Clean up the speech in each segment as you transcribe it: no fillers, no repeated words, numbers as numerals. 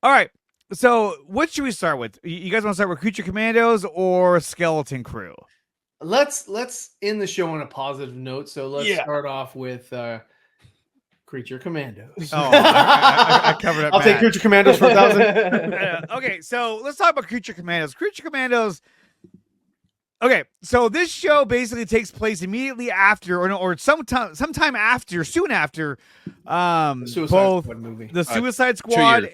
All right. So, what should we start with? You guys want to start with Creature Commandos or Skeleton Crew? Let's end the show on a positive note. So let's start off with Creature Commandos. Oh, I covered up. I'll take Creature Commandos for 1,000. Okay, so let's talk about Creature Commandos. Creature Commandos. Okay, so this show basically takes place immediately after, or sometime after, soon after, both the Suicide Squad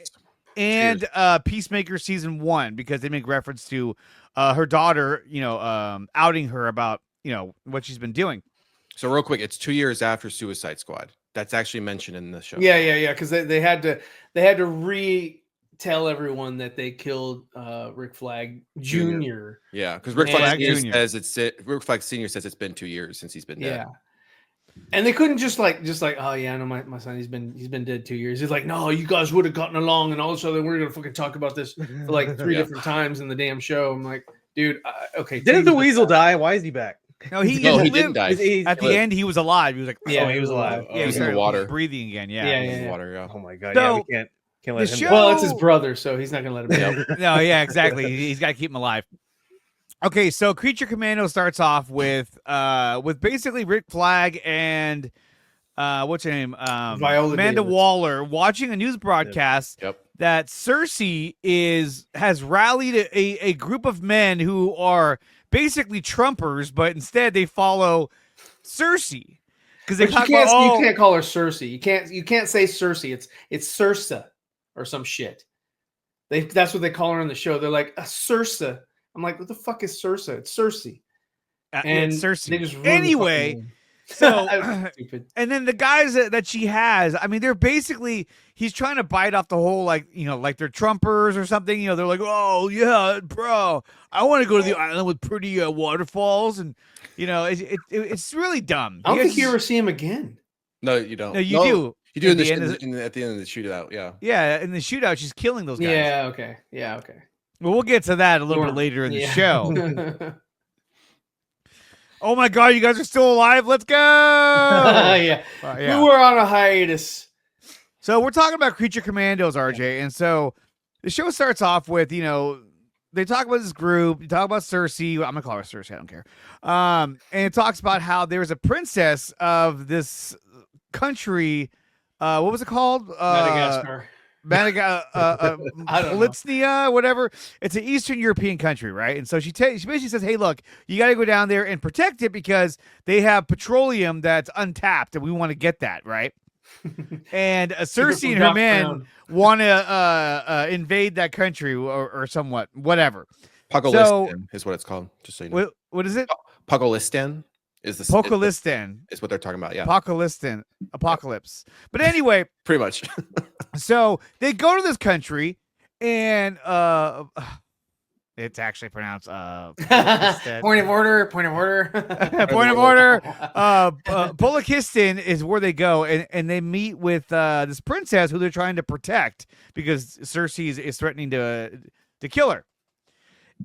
and Peacemaker season 1, because they make reference to her daughter, outing her about what she's been doing. So real quick, it's 2 years after Suicide Squad. That's actually mentioned in the show. Yeah. Because they had to retell everyone that they killed Rick Flag Jr. Yeah, because Rick Flag Senior says it's been 2 years since he's been dead. Yeah, and they couldn't just like oh yeah, no, my son he's been dead 2 years. He's like, no, you guys would have gotten along, and all of a sudden we're gonna fucking talk about this for like 3 different times in the damn show. I'm like, dude, okay. Didn't the weasel die? Why is he back? No, he didn't die. At the end, he was alive. He was like, he was alive. Yeah, he was in the water, breathing again. Yeah, in the water. Yeah. Oh my god. So, yeah, we can't let him. show... Well, it's his brother, so he's not gonna let him go. No, yeah, exactly. He's got to keep him alive. Okay, so Creature Commando starts off with basically Rick Flag and what's her name, Viola Amanda Davis. Waller watching a news broadcast that Cersei has rallied a group of men who are basically Trumpers, but instead they follow Cersei because you can't call her Cersei. You can't say Cersei. It's Cirsa or some shit. That's what they call her on the show. They're like Cirsa. I'm like, what the fuck is Cirsa? It's Cersei. And Cersei. They just anyway. So, and then the guys that she has, I mean, they're basically, he's trying to bite off the whole, like they're Trumpers or something. They're like, oh, yeah, bro, I want to go to the island with pretty waterfalls. And, it's really dumb. I don't think you ever see him again. No, you don't. No, you do. You do at the end of the shootout, yeah. Yeah, in the shootout, she's killing those guys. Yeah, okay. Well, we'll get to that a little bit later in the show. Oh my god, you guys are still alive. Let's go. Yeah. We were on a hiatus. So we're talking about Creature Commandos, RJ. And so the show starts off with, they talk about this group. You talk about Cersei. I'm going to call her Cersei. I don't care. And it talks about how there's a princess of this country. What was it called? Madagascar. Politsnia, whatever. It's an Eastern European country, right? And so she basically says, hey, look, you got to go down there and protect it because they have petroleum that's untapped and we want to get that, right? And Cersei and her men want to invade that country or somewhat, whatever. Pogolistan is what it's called, just so you know. What is it? Pogolistan is the Pogolistan is what they're talking about, yeah. Pogolistan, apocalypse. But anyway, pretty much. So they go to this country and it's actually pronounced point of order. Polakistan is where they go and they meet with this princess who they're trying to protect because Cersei is threatening to kill her.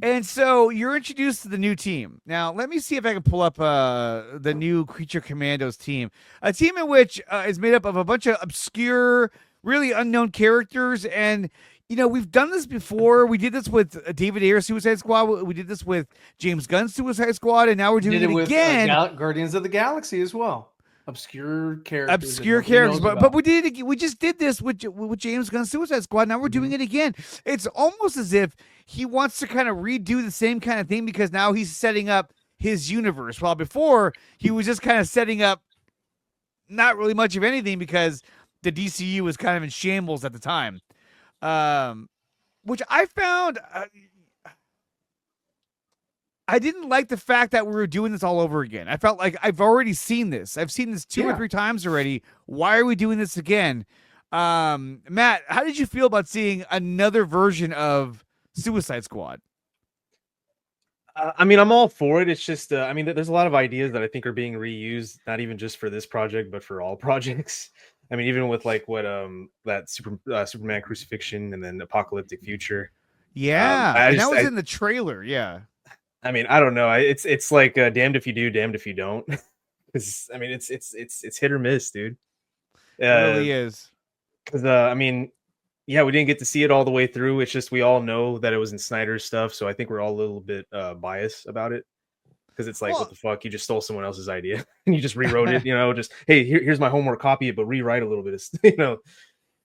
And so you're introduced to the new team. Now, let me see if I can pull up the new Creature Commandos team. A team in which is made up of a bunch of obscure, really unknown characters. And, we've done this before. We did this with David Ayer's Suicide Squad. We did this with James Gunn's Suicide Squad. And now we're doing it with, again. Guardians of the Galaxy as well. Obscure characters. But we just did this with James Gunn's Suicide Squad. Now we're doing it again. It's almost as if he wants to kind of redo the same kind of thing because now he's setting up his universe. While before he was just kind of setting up not really much of anything because the DCU was kind of in shambles at the time. Which I found I didn't like the fact that we were doing this all over again. I felt like I've already seen this. I've seen this 2 or 3 times already. Why are we doing this again? Matt, how did you feel about seeing another version of Suicide Squad? I mean, I'm all for it. It's just, there's a lot of ideas that I think are being reused, not even just for this project, but for all projects. I mean, even with like what that Superman Crucifixion and then Apocalyptic Future. Yeah, that was in the trailer. Yeah. I mean, I don't know. It's like damned if you do, damned if you don't. Because it's hit or miss, dude. It really is. Because yeah, we didn't get to see it all the way through. It's just we all know that it was in Snyder's stuff, so I think we're all a little bit biased about it. Because it's like, Well- what the fuck? You just stole someone else's idea and you just rewrote it, just, hey, here's my homework, copy it, but rewrite a little bit of,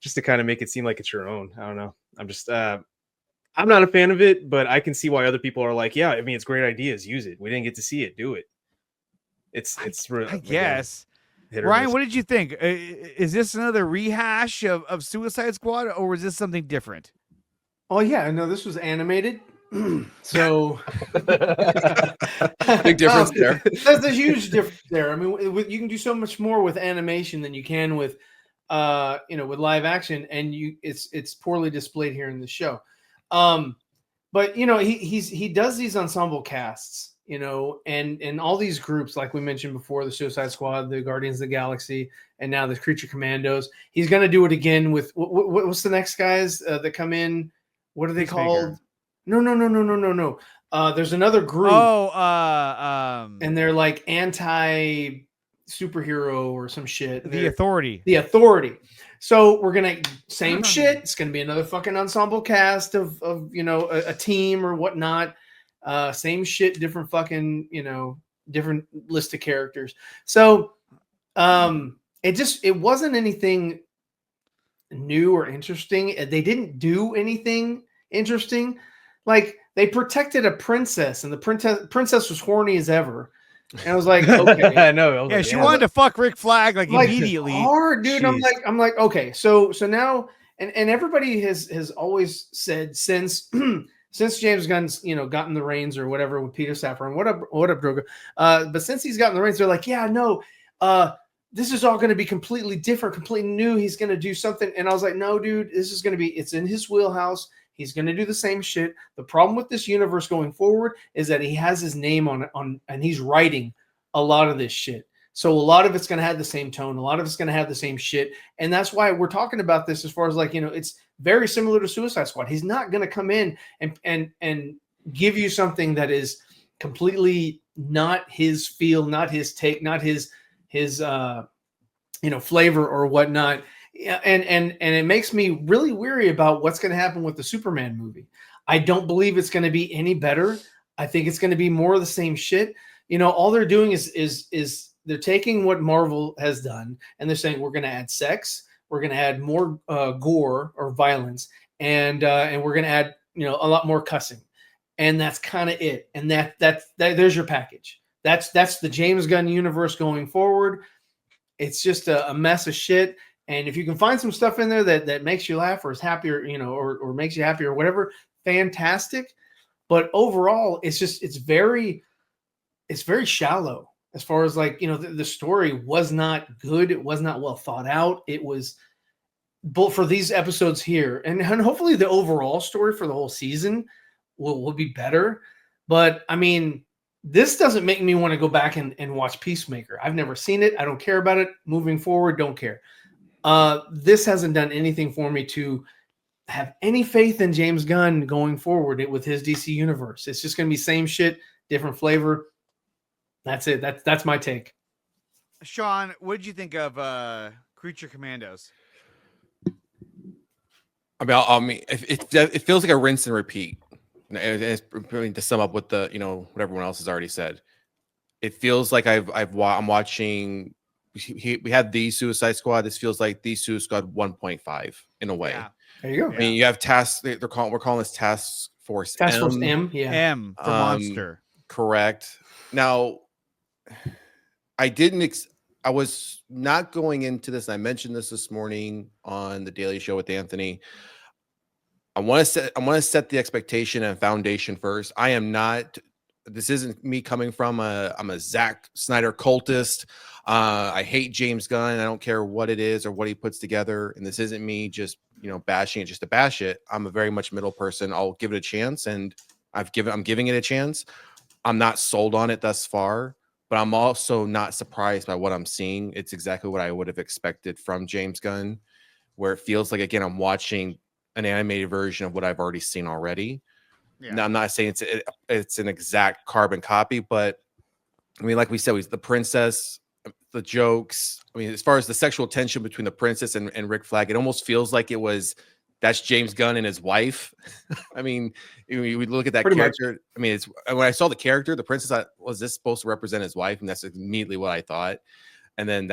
just to kind of make it seem like it's your own. I don't know. I'm just, I'm not a fan of it, but I can see why other people are like, yeah, I mean, it's great ideas. Use it. We didn't get to see it. Do it. I guess. Hit or Ryan, miss. what did you think? Is this another rehash of Suicide Squad, or was this something different? Oh yeah, no, this was animated. So Big difference there. There's a huge difference there. I mean, you can do so much more with animation than you can with with live action, and it's poorly displayed here in the show. But he does these ensemble casts, and all these groups, like we mentioned before, the Suicide Squad, the Guardians of the Galaxy, and now the Creature Commandos. He's going to do it again with what's the next guys that come in? What are they called? No. There's another group. And they're like anti superhero or some shit. The Authority. The Authority. So we're gonna same shit. It's gonna be another fucking ensemble cast of a team or whatnot. Same shit, different fucking different list of characters. So it wasn't anything new or interesting. They didn't do anything interesting. Like they protected a princess, and the princess was horny as ever. And I was like, okay, I know. Yeah, she wanted to fuck Rick Flag like immediately. Hard, dude. Jeez. I'm like, okay, so now, and everybody has always said since since James Gunn's gotten the reins or whatever with Peter Safran, what up, Drogo? But since he's gotten the reins, they're like, yeah, no, this is all going to be completely different, completely new. He's going to do something, and I was like, no, dude, this is going to be. It's in his wheelhouse. He's going to do the same shit. The problem with this universe going forward is that he has his name on and he's writing a lot of this shit. So a lot of it's going to have the same tone. A lot of it's going to have the same shit. And that's why we're talking about this as far as like, it's very similar to Suicide Squad. He's not going to come in and give you something that is completely not his feel, not his take, not his flavor or whatnot. Yeah, and it makes me really weary about what's going to happen with the Superman movie. I don't believe it's going to be any better. I think it's going to be more of the same shit. All they're doing is they're taking what Marvel has done and they're saying we're going to add sex, we're going to add more gore or violence, and we're going to add a lot more cussing, and that's kind of it. And that there's your package. That's the James Gunn universe going forward. It's just a mess of shit. And if you can find some stuff in there that makes you laugh or is happier, or makes you happy or whatever, fantastic. But overall, it's very shallow as far as like, the story was not good. It was not well thought out. It was both for these episodes here. And hopefully the overall story for the whole season will be better. But I mean, this doesn't make me want to go back and watch Peacemaker. I've never seen it. I don't care about it. Moving forward, don't care. This hasn't done anything for me to have any faith in James Gunn going forward with his DC universe. It's just going to be same shit, different flavor. That's it. That's my take. Sean, what did you think of Creature Commandos? I mean, it feels like a rinse and repeat. To sum up what what everyone else has already said, it feels like I'm watching. We had the Suicide Squad. This feels like the Suicide Squad 1.5 in a way. Yeah. There you go. I mean, you have tasks. We're calling this Task Force M. Yeah. M for monster. Correct. Now, I was not going into this. And I mentioned this morning on the Daily Show with Anthony. I want to set the expectation and foundation first. I am not. This isn't me coming from I'm a Zack Snyder cultist. I hate James Gunn. I don't care what it is or what he puts together. And this isn't me just bashing it just to bash it. I'm a very much middle person. I'll give it a chance, and I'm giving it a chance. I'm not sold on it thus far, but I'm also not surprised by what I'm seeing. It's exactly what I would have expected from James Gunn, where it feels like, again, I'm watching an animated version of what I've already seen already. Yeah. Now, I'm not saying it's an exact carbon copy, but I mean, like we said, the princess, the jokes. I mean, as far as the sexual tension between the princess and Rick Flag, it almost feels like it was that's James Gunn and his wife. I mean, we look at that Pretty much. character. I mean, it's when I saw the character, the princess, was this supposed to represent his wife? And that's immediately what I thought. And then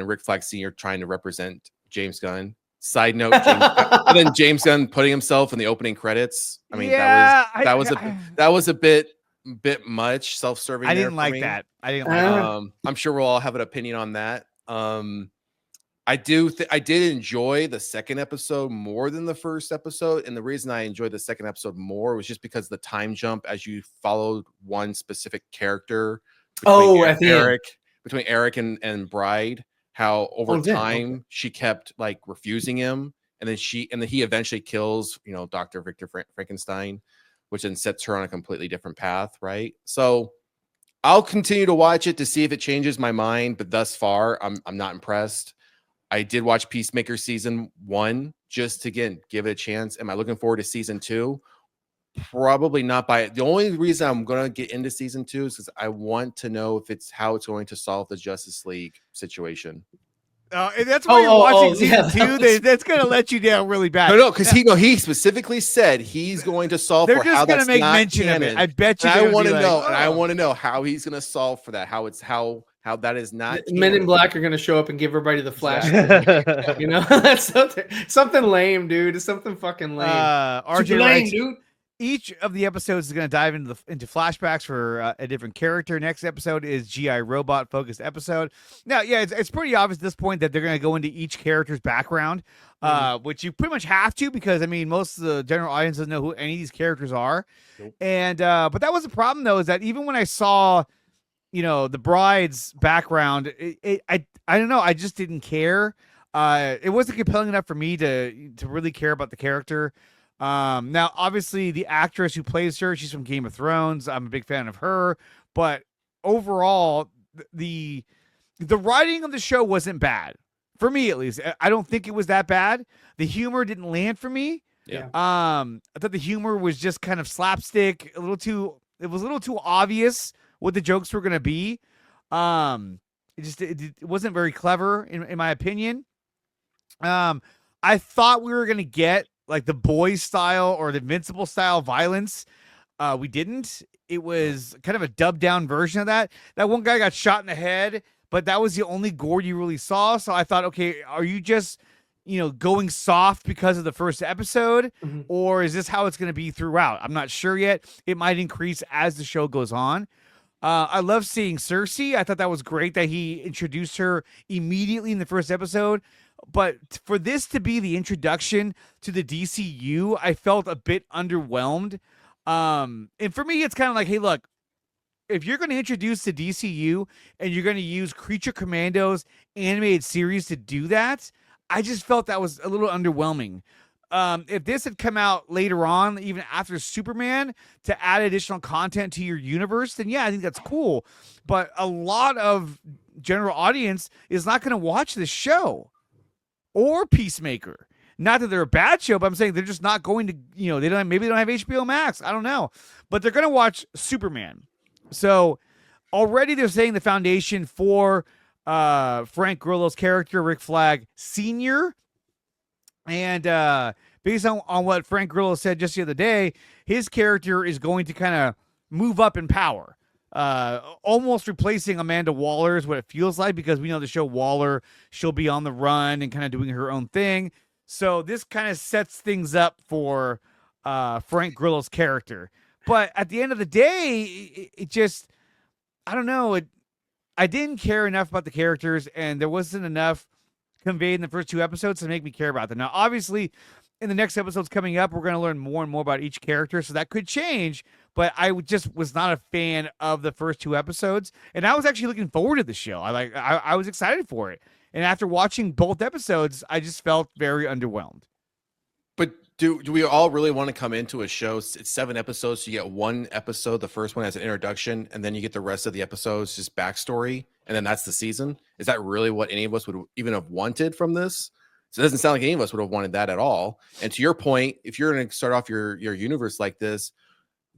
Rick Flag Sr. trying to represent James Gunn. Side note, and then James Gunn putting himself in the opening credits. I mean, that was a bit much self-serving. I didn't like that. I didn't like that. I'm sure we'll all have an opinion on that. I did enjoy the second episode more than the first episode, and the reason I enjoyed the second episode more was just because the time jump as you followed one specific character between Eric and Bride, how over time she kept like refusing him, and then he eventually kills, Dr. Victor Frankenstein, which then sets her on a completely different path, right? So I'll continue to watch it to see if it changes my mind, but thus far I'm not impressed. I did watch Peacemaker season 1 just to, again, give it a chance. Am I looking forward to season 2? Probably not. The only reason I'm going to get into season 2 is because I want to know how it's going to solve the Justice League situation. And that's why you're watching season 2. That's going to let you down really bad. No, because he specifically said he's going to solve for how that's not canon. They're just going to make mention of it. I bet you. I want to know, and I want to know how he's going to solve for that. How that is not. Men in Black are going to show up and give everybody the flash. That's something lame, dude. It's something fucking lame. RJ writes, dude. Each of the episodes is going to dive into flashbacks for a different character. Next episode is GI Robot focused episode. Now, yeah, it's pretty obvious at this point that they're going to go into each character's background, which you pretty much have to, because I mean most of the general audience doesn't know who any of these characters are. Nope. And but that was the problem though, is that even when I saw the Bride's background, I don't know, I just didn't care. It wasn't compelling enough for me to really care about the character. Now obviously the actress who plays her, she's from Game of Thrones. I'm a big fan of her, but overall the writing of the show wasn't bad for me, at least. I don't think it was that bad. The humor didn't land for me. Yeah. I thought the humor was just kind of slapstick, it was a little too obvious what the jokes were going to be. It wasn't very clever in my opinion. I thought we were going to get like the Boys style or the Invincible style violence. We didn't. It was kind of a dubbed down version of that. That one guy got shot in the head, but that was the only gore you really saw. So I thought, okay, are you just, going soft because of the first episode, or is this how it's going to be throughout? I'm not sure yet. It might increase as the show goes on. I love seeing Cersei. I thought that was great that he introduced her immediately in the first episode. But for this to be the introduction to the DCU, I felt a bit underwhelmed. And for me, it's kind of like, hey, look, if you're going to introduce the DCU and you're going to use Creature Commandos animated series to do that, I just felt that was a little underwhelming. If this had come out later on, even after Superman, to add additional content to your universe, then yeah, I think that's cool. But a lot of general audience is not going to watch this show or Peacemaker. Not that they're a bad show, but I'm saying they're just not going to, maybe they don't have HBO Max. I don't know. But they're going to watch Superman. So already they're saying the foundation for Frank Grillo's character, Rick Flag Sr., and based on what Frank Grillo said just the other day, his character is going to kind of move up in power, almost replacing Amanda Waller is what it feels like, because we know the show Waller, she'll be on the run and kind of doing her own thing. So this kind of sets things up for Frank Grillo's character. But at the end of the day, it just, I don't know. I didn't care enough about the characters, and there wasn't enough conveyed in the first 2 episodes to make me care about them. Now, obviously, in the next episodes coming up, we're going to learn more and more about each character, so that could change, but I just was not a fan of the first 2 episodes, and I was actually looking forward to the show. I was excited for it, and after watching both episodes, I just felt very underwhelmed. But do we all really want to come into a show? It's 7 episodes, so you get 1 episode, the first one as an introduction, and then you get the rest of the episodes just backstory, and then that's the season. Is that really what any of us would even have wanted from this? So it doesn't sound like any of us would have wanted that at all. And to your point, if you're going to start off your universe like this,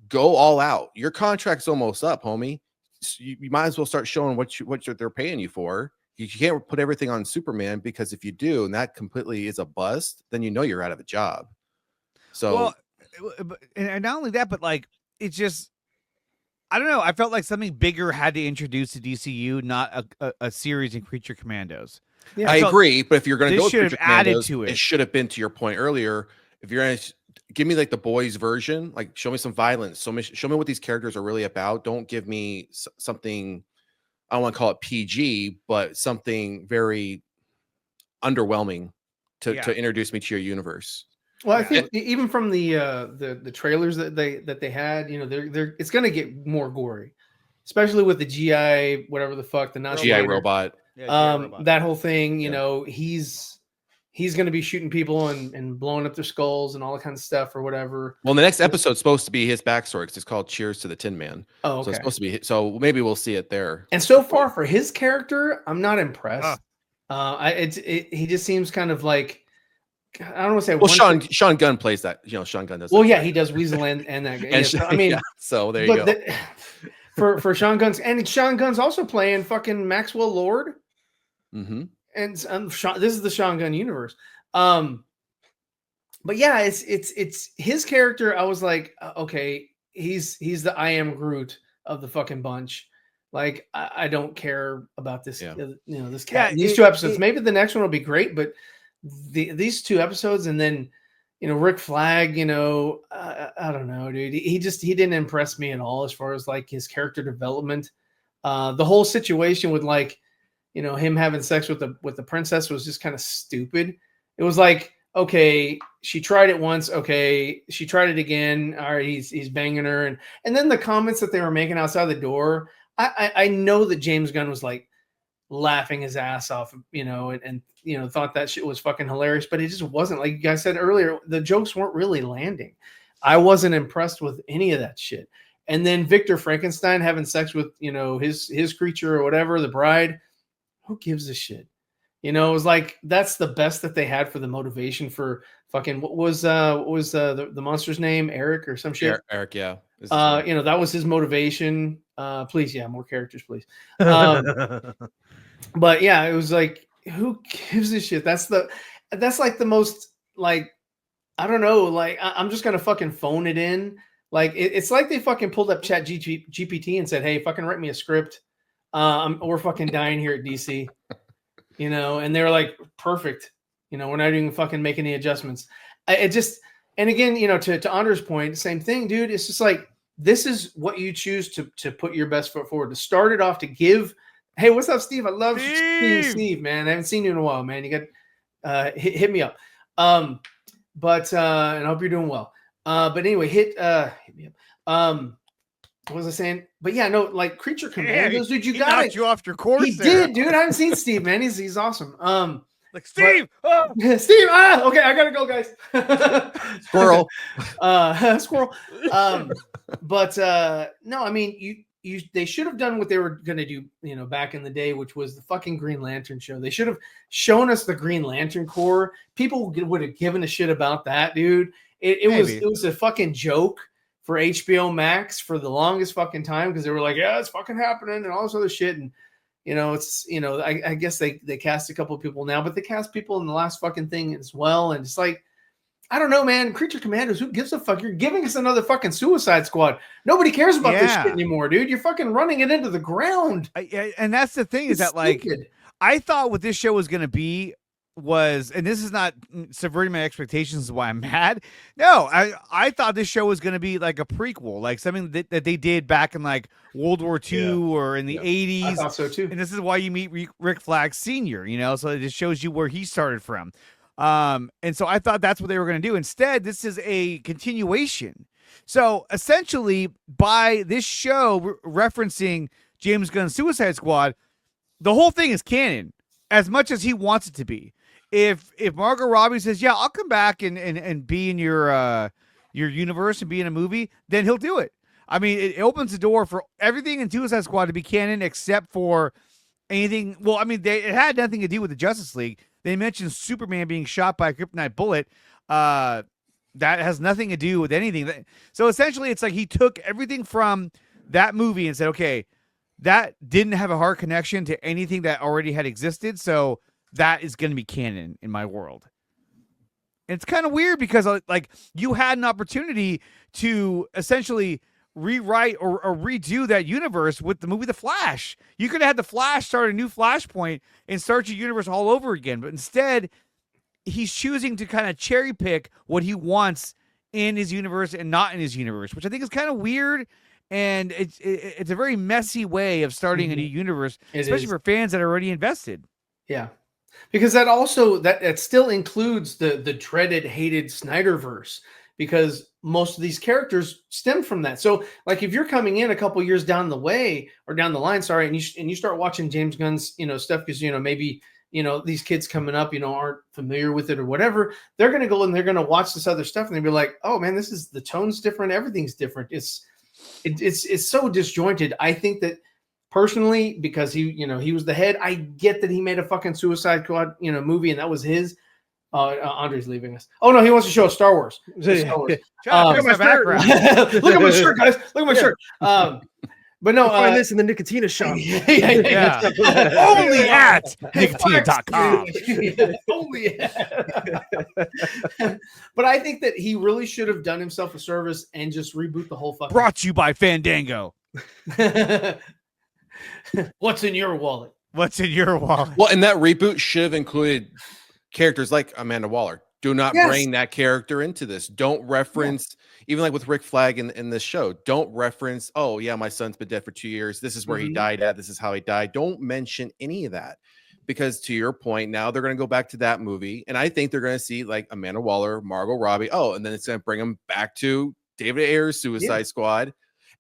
go all out. Your contract's almost up, homie. So you might as well start showing what they're paying you for. You can't put everything on Superman, because if you do, and that completely is a bust, then you're out of a job. So Well, and not only that, but like it's just I don't know. I felt like something bigger had to introduce the DCU, not a series in Creature Commandos. Yeah. I felt agree, but if you're going to this go with should have Creature added Commandos, to it. it should have been, to your point earlier, if you're going to give me like the boys version, like show me some violence, show me what these characters are really about. Don't give me something, I don't want to call it PG, but something very underwhelming to introduce me to your universe. Well, I think even from the trailers that they had, you know, they're it's going to get more gory, especially with the GI whatever the fuck the Nazi GI robot. That whole thing, you know, he's going to be shooting people and blowing up their skulls and all that kind of stuff or whatever. Well, the next episode's supposed to be his backstory because it's called Cheers to the Tin Man. Oh, okay. So it's supposed to be. So maybe we'll see it there. And so far for his character, I'm not impressed. He just seems kind of like, I don't want to say. Well, Sean Gunn plays that. You know, Sean Gunn does. Well, yeah, he does Weasel and that guy. And I mean, so there you go. For Sean Gunn's, and Sean Gunn's also playing fucking Maxwell Lord. Mm-hmm. And this is the Sean Gunn universe. But yeah, it's his character. I was like, okay, he's the I Am Groot of the fucking bunch. Like, I don't care about this, you know, this cat. These 2 episodes. Maybe the next one will be great, but these 2 episodes, and then, you know, Rick Flag, you know, I don't know, dude. He didn't impress me at all as far as like his character development. The whole situation with like, you know, him having sex with the princess was just kind of stupid. It was like, okay, she tried it once. Okay, she tried it again. All right, he's banging her, and then the comments that they were making outside the door. I know that James Gunn was like laughing his ass off, you know, and you know, thought that shit was fucking hilarious, but it just wasn't. Like you guys said earlier, the jokes weren't really landing. I wasn't impressed with any of that shit. And then Victor Frankenstein having sex with, you know, his creature or whatever, the bride. Who gives a shit? You know, it was like that's the best that they had for the motivation for fucking what was the monster's name? Eric or some shit. Eric, yeah. You know, that was his motivation. Please, yeah, more characters, please. But yeah, it was like, who gives a shit? That's like the most, like, I don't know, like I'm just gonna fucking phone it in. Like it's like they fucking pulled up Chat GPT and said, hey, fucking write me a script. We're fucking dying here at DC, you know, and they're like, perfect. You know, we're not even fucking making any adjustments. And again, you know, to Andre's point, same thing, dude. It's just like, this is what you choose to put your best foot forward, to start it off, to give. Hey, what's up, Steve? I love seeing Steve, man. I haven't seen you in a while, man. You got hit me up. And I hope you're doing well. But anyway, hit me up. What was I saying? But yeah, no, like Creature Commandos, dude. He knocked you off your course. He did, dude. I haven't seen Steve, man. He's awesome. Like Steve, Steve. Okay, I gotta go, guys. Squirrel. Squirrel. But no, I mean, they should have done what they were gonna do, you know, back in the day, which was the fucking Green Lantern show. They should have shown us the Green Lantern Corps. People would have given a shit about that, dude. It was a fucking joke for HBO Max for the longest fucking time, because they were like, yeah, it's fucking happening and all this other shit. And, you know, it's, you know, I guess they cast a couple of people now, but they cast people in the last fucking thing as well. And it's like, I don't know, man. Creature Commandos, who gives a fuck? You're giving us another fucking Suicide Squad. Nobody cares about this shit anymore, dude. You're fucking running it into the ground. And that's the thing, is that like, I thought what this show was going to be was, and this is not subverting my expectations, is why I'm mad. No, I thought this show was going to be like a prequel, like something that they did back in like World War II or in the 80s. I thought so too. And this is why you meet Rick Flag Sr., you know, so it just shows you where he started from. And so I thought that's what they were going to do. Instead, this is a continuation. So essentially, by this show referencing James Gunn's Suicide Squad, the whole thing is canon, as much as he wants it to be. If Margot Robbie says, yeah, I'll come back and be in your universe and be in a movie, then he'll do it. I mean, it opens the door for everything in Suicide Squad to be canon, except for anything. Well, I mean, it had nothing to do with the Justice League. They mentioned Superman being shot by a kryptonite bullet. That has nothing to do with anything. So essentially, it's like he took everything from that movie and said, okay, that didn't have a hard connection to anything that already had existed, so that is going to be canon in my world. it's kind of weird because like you had an opportunity to essentially rewrite or redo that universe with the movie The Flash. You could have had The Flash start a new Flashpoint and start your universe all over again, but instead he's choosing to kind of cherry pick what he wants in his universe and not in his universe, which I think is kind of weird. And it's a very messy way of starting a new universe, especially for fans that are already invested. Yeah, because that still includes the dreaded, hated Snyderverse, because most of these characters stem from that. So, like, if you're coming in a couple years down the line, sorry, and you start watching James Gunn's stuff because maybe these kids coming up aren't familiar with it or whatever, they're going to go and they're going to watch this other stuff and they'll be like, oh man, this is, the tone's different, everything's different. It's so disjointed. I think that personally, because he was the head, I get that he made a fucking Suicide Squad movie and that was his. Andre's leaving us. Oh no, he wants to show us Star Wars. Star Wars. Look at my background. Look at my shirt, guys. Look at my shirt. But no, find this in the Nicotina shop. Yeah. Only at Nicotina.com. Only But I think that he really should have done himself a service and just reboot the whole fucking. Brought to you by Fandango. What's in your wallet? What's in your wallet? Well, and that reboot should have included characters like Amanda Waller. Do not bring that character into this. Don't reference, even like with Rick Flag in this show, don't reference, oh yeah, my son's been dead for 2 years. This is where he died at. This is how he died. Don't mention any of that, because to your point, now they're going to go back to that movie. And I think they're going to see like Amanda Waller, Margot Robbie. Oh, and then it's going to bring them back to David Ayer's Suicide Squad.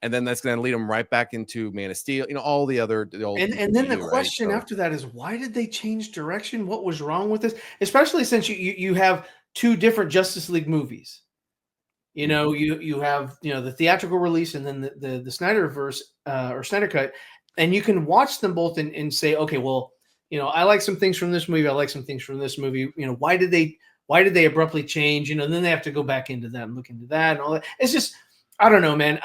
And then that's going to lead them right back into Man of Steel, all the other. And then the question after that is, why did they change direction? What was wrong with this? Especially since you have two different Justice League movies. You have the theatrical release and then the Snyderverse or Snyder Cut, and you can watch them both and say, okay, well, I like some things from this movie. I like some things from this movie. Why did they abruptly change? Then they have to go back into that and look into that and all that. It's just, I don't know, man.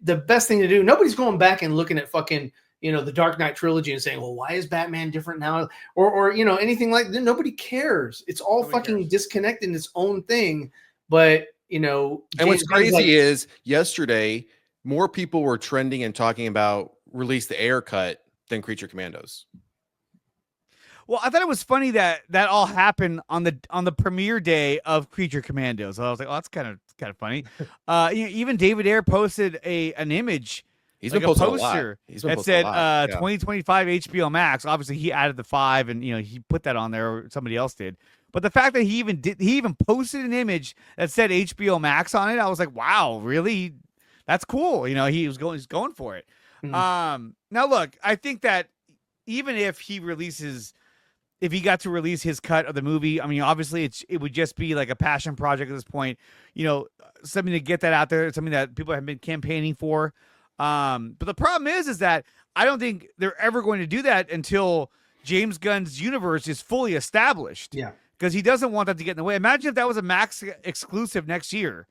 The best thing to do, nobody's going back and looking at fucking, the Dark Knight trilogy and saying, well, why is Batman different now? Or anything like that. Nobody cares. It's all fucking disconnected in its own thing. But, and what's crazy is yesterday, more people were trending and talking about Release the Ayer cut than Creature Commandos. Well, I thought it was funny that all happened on the premiere day of Creature Commandos. So I was like, oh, that's kind of funny. Even David Ayer posted an image. He's like been a posting poster a lot. that said 2025 HBO Max. Obviously, he added the 5, and he put that on there, or somebody else did. But the fact that he even posted an image that said HBO Max on it, I was like, wow, really? That's cool. He's going for it. Now, look, I think that even if he got to release his cut of the movie, I mean, obviously it would just be like a passion project at this point, something to get that out there, something that people have been campaigning for. But the problem is that I don't think they're ever going to do that until James Gunn's universe is fully established. Yeah. Because he doesn't want that to get in the way. Imagine if that was a Max exclusive next year.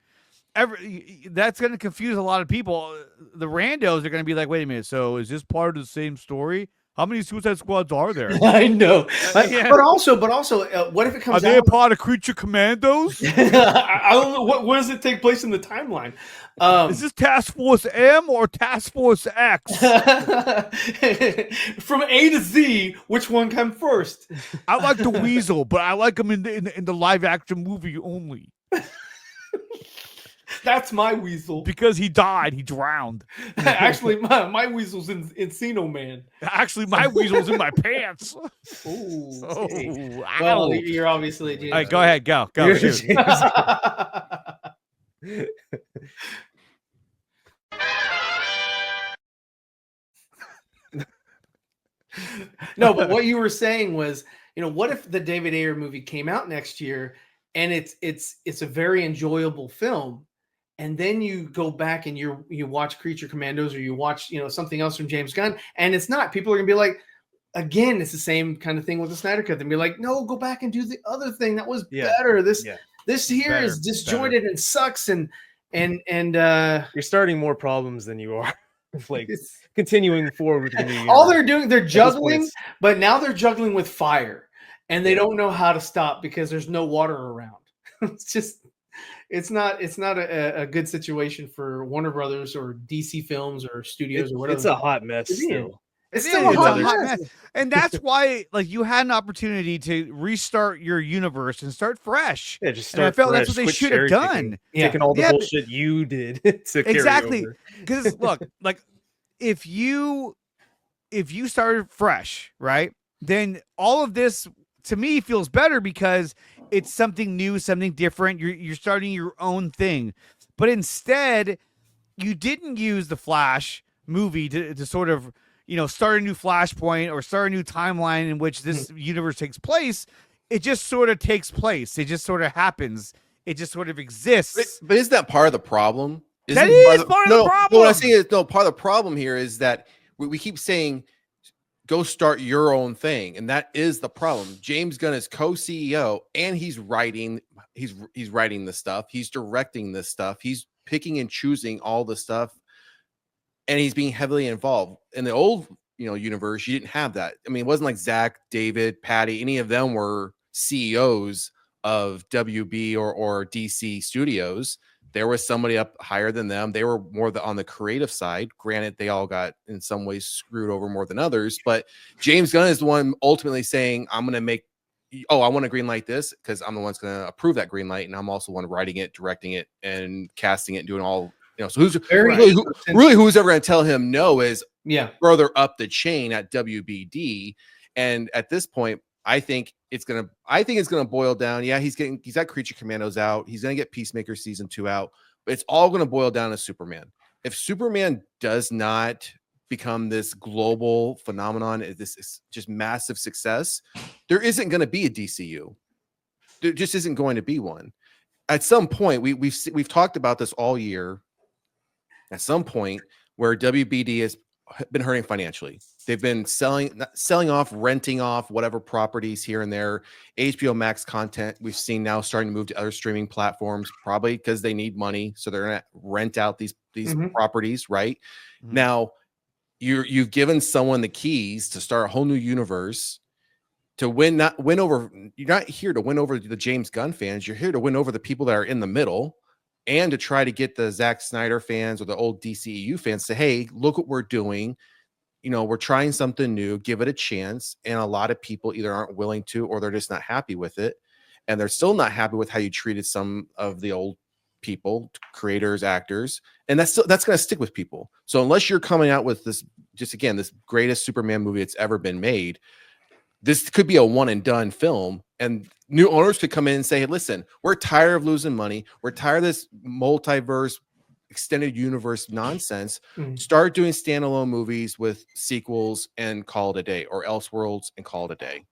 That's going to confuse a lot of people. The randos are going to be like, wait a minute, so is this part of the same story? How many Suicide Squads are there? I know, but also, what if it comes out? Are they a part of Creature Commandos? I don't know. Where does it take place in the timeline? Is this Task Force M or Task Force X? From A to Z, which one came first? I like the Weasel, but I like him in the live action movie only. That's my weasel. Because he died. He drowned. Actually, my weasel's in Encino Man. Actually, my weasel's in my pants. Ooh. Oh, well, you're obviously James. All right, go ahead. Go. Shoot. No, but what you were saying was, what if the David Ayer movie came out next year and it's a very enjoyable film, and then you go back and you watch Creature Commandos, or you watch something else from James Gunn, and it's not. People are gonna be like, again, it's the same kind of thing with the Snyder Cut. They'll be like, no, go back and do the other thing that was better. This here is disjointed and sucks, and you're starting more problems than you are like continuing forward with the new all they're doing, they're juggling, but now they're juggling with fire, and they don't know how to stop because there's no water around. It's not a good situation for Warner Brothers or DC Films or studios or whatever. It's a hot mess to be in. still. It's It still is. a It's hot mess. and that's why like you had an opportunity to restart your universe and start fresh. Yeah, just And I start felt that's fresh, what they quit should have cherry-picking, done. Yeah. taking all the Yeah, but- bullshit you did to carry Exactly. over. Because look, like if you started fresh, right, then all of this to me feels better because it's something new, something different. You're starting your own thing. But instead, you didn't use the Flash movie to sort of, start a new Flashpoint or start a new timeline in which this universe takes place. It just sort of takes place. It just sort of happens. It just sort of exists. But isn't that part of the problem? That is part of the No, problem. what I'm saying is, no, part of the problem here is that we keep saying, go start your own thing. And that is the problem. James Gunn is co-CEO and he's writing the stuff. He's directing this stuff. He's picking and choosing all the stuff. And he's being heavily involved. In the old, universe, you didn't have that. I mean, it wasn't like Zach, David, Patty, any of them were CEOs of WB or DC studios. There was somebody up higher than them. They were more on the creative side. Granted, they all got in some ways screwed over more than others. But James Gunn is the one ultimately saying, I want to green light this because I'm the one that's going to approve that green light. And I'm also the one writing it, directing it, and casting it, and doing all, so who's who's ever going to tell him no is further up the chain at WBD. And at this point, I think it's gonna boil down. Yeah, he's got Creature Commandos out. He's gonna get Peacemaker season 2 out, but it's all gonna boil down to Superman. If Superman does not become this global phenomenon, this is just massive success, there isn't gonna be a DCU. There just isn't going to be one. At some point, we've talked about this all year. At some point, where WBD has been hurting financially. They've been selling off, renting off whatever properties here and there. HBO Max content we've seen now starting to move to other streaming platforms, probably because they need money. So they're going to rent out these properties, right? Mm-hmm. Now, you've given someone the keys to start a whole new universe to win over. You're not here to win over the James Gunn fans. You're here to win over the people that are in the middle, and to try to get the Zack Snyder fans or the old DCEU fans to say, hey, look what we're doing. We're trying something new, give it a chance. And a lot of people either aren't willing to, or they're just not happy with it. And they're still not happy with how you treated some of the old people, creators, actors. And that's going to stick with people. So unless you're coming out with this greatest Superman movie that's ever been made, this could be a one and done film. And new owners could come in and say, hey, listen, we're tired of losing money. We're tired of this multiverse, extended universe nonsense. Start doing standalone movies with sequels and call it a day, or Elseworlds and call it a day.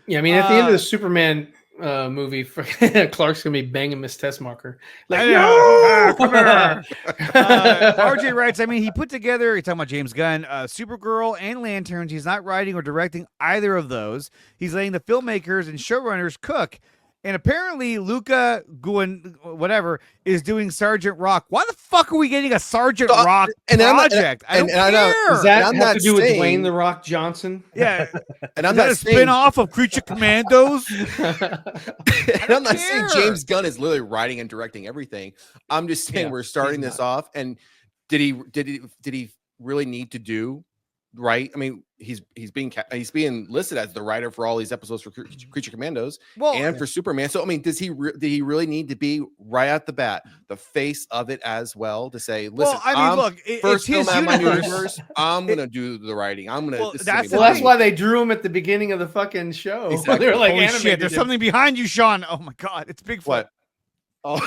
Yeah, I mean, at the end of the Superman movie, Clark's gonna be banging Miss Tessmacher. Like, no! Come here. RJ writes, I mean, he put together, he's talking about James Gunn, Supergirl and Lanterns. He's not writing or directing either of those. He's letting the filmmakers and showrunners cook. And apparently Luca Guin, whatever, is doing Sergeant Rock. Why the fuck are we getting a Sergeant Rock project? I don't care. Does that have to do with Dwayne The Rock Johnson? Yeah. And I'm not a spin-off of Creature Commandos? And I'm not saying James Gunn is literally writing and directing everything. I'm just saying we're starting this off. And did he really need to do right? I mean, he's being listed as the writer for all these episodes for Creature Commandos and for Superman. So I mean, did he really need to be right at the bat the face of it as well to say, listen, first film at my universe, I'm gonna do the writing. I'm gonna. That's why they drew him at the beginning of the fucking show. Exactly. They were like, holy shit, there's something behind you, Sean. Oh my god, it's Bigfoot. What? Oh,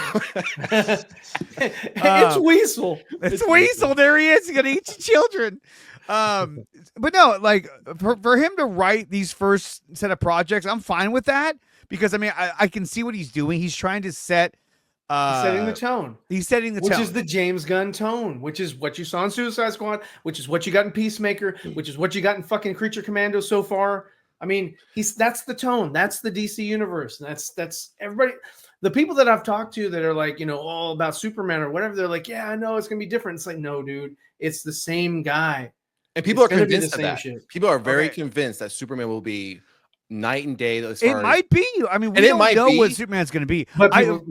it's Weasel. It's Weasel. There he is. He's gonna eat your children. But no, like for him to write these first set of projects, I'm fine with that because I mean I can see what he's doing. He's trying to set setting the tone. He's setting the tone, which is the James Gunn tone, which is what you saw in Suicide Squad, which is what you got in Peacemaker, which is what you got in fucking Creature Commando so far. I mean, that's the tone. That's the DC universe. And that's everybody. The people that I've talked to that are like, all about Superman or whatever, they're like, yeah, I know it's gonna be different. It's like, no, dude, it's the same guy. And people are convinced of that. Shit. People are very convinced that Superman will be night and day. As It far as, might be. I mean, we And it don't might know what be. Superman's going to be. But people,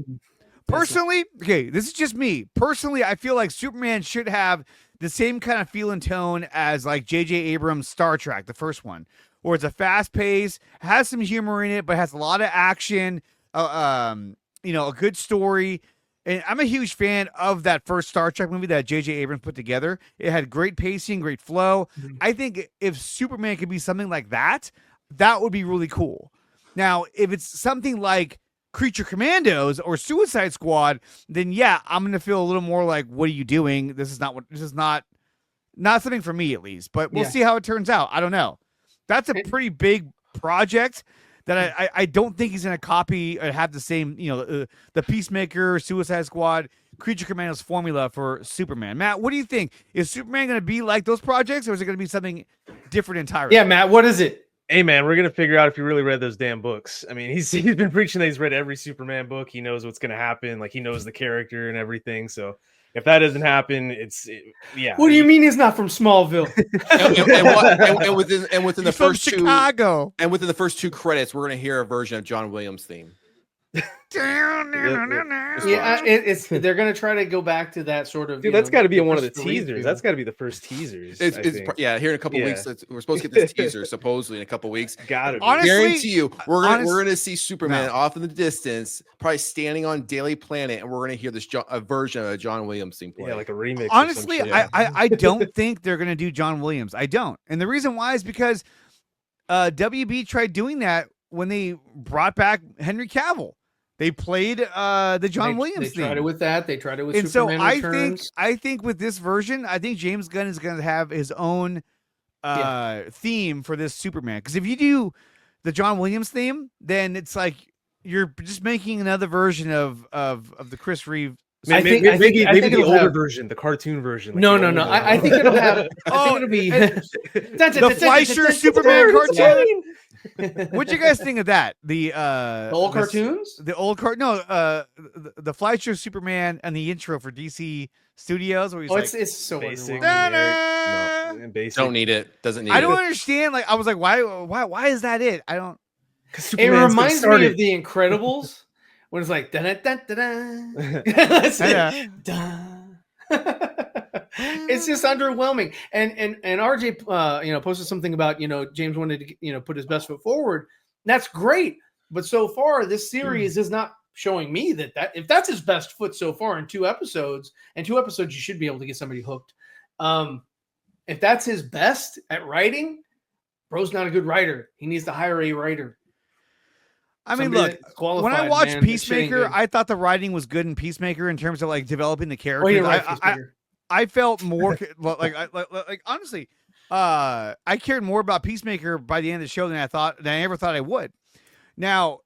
Personally, okay, this is just me. Personally, I feel like Superman should have the same kind of feel and tone as like J.J. Abrams' Star Trek, the first one, where it's a fast pace, has some humor in it, but has a lot of action, a good story. And I'm a huge fan of that first Star Trek movie that J.J. Abrams put together. It had great pacing, great flow. I think if Superman could be something like that, that would be really cool. Now, if it's something like Creature Commandos or Suicide Squad, then yeah, I'm gonna feel a little more like, what are you doing? This is not something for me, at least. But we'll see how it turns out. I don't know. That's a pretty big project that I don't think he's gonna copy or have the same, the Peacemaker, Suicide Squad, Creature Commandos formula for Superman. Matt, what do you think? Is Superman gonna be like those projects, or is it gonna be something different entirely? Yeah, Matt, what is it? Hey man, we're gonna figure out if he really read those damn books. I mean, he's been preaching that he's read every Superman book. He knows what's gonna happen. Like he knows the character and everything. So if that doesn't happen, yeah. What do you mean he's not from Smallville? and within the He's from first two, Chicago. and within the first 2 credits, we're gonna hear a version of John Williams' theme. Yeah, they're gonna try to go back to that sort of. Dude, that's got to be one of the first story teasers. feel. That's got to be the first teasers. It's I think. here in a couple weeks. We're supposed to get this teaser supposedly in a couple weeks. Gotta be. Honestly, Guarantee you, we're gonna see Superman off in the distance, probably standing on Daily Planet, and we're gonna hear this a version of a John Williams theme play. Yeah, like a remix. Honestly, or some shit. I don't think they're gonna do John Williams. I don't, and the reason why is because WB tried doing that when they brought back Henry Cavill. They played the John Williams theme. They tried it with that. They tried it with and Superman so Returns. I think with this version, I think James Gunn is going to have his own theme for this Superman. Because if you do the John Williams theme, then it's like you're just making another version of the Chris Reeve. Maybe the older version, the cartoon version. Like No. I think it'll have. I think it'll be the Fleischer Superman cartoon. What'd you guys think of that? The old cartoons? The old the Fleischer Superman and the intro for DC Studios where he's it's so basic. Basic. Don't need it. Doesn't need it. I don't understand. Like I was like, why is that it? I don't. It reminds me of The Incredibles when it's like it's just underwhelming. And RJ posted something about James wanted to put his best foot forward. That's great, but so far this series is not showing me that if that's his best foot so far in 2 episodes, you should be able to get somebody hooked. If that's his best at writing, bro's not a good writer. He needs to hire a writer. I mean, look, when I watched Peacemaker, I thought the writing was good in Peacemaker in terms of like developing the characters. I felt more like honestly, I cared more about Peacemaker by the end of the show than I ever thought I would. Now,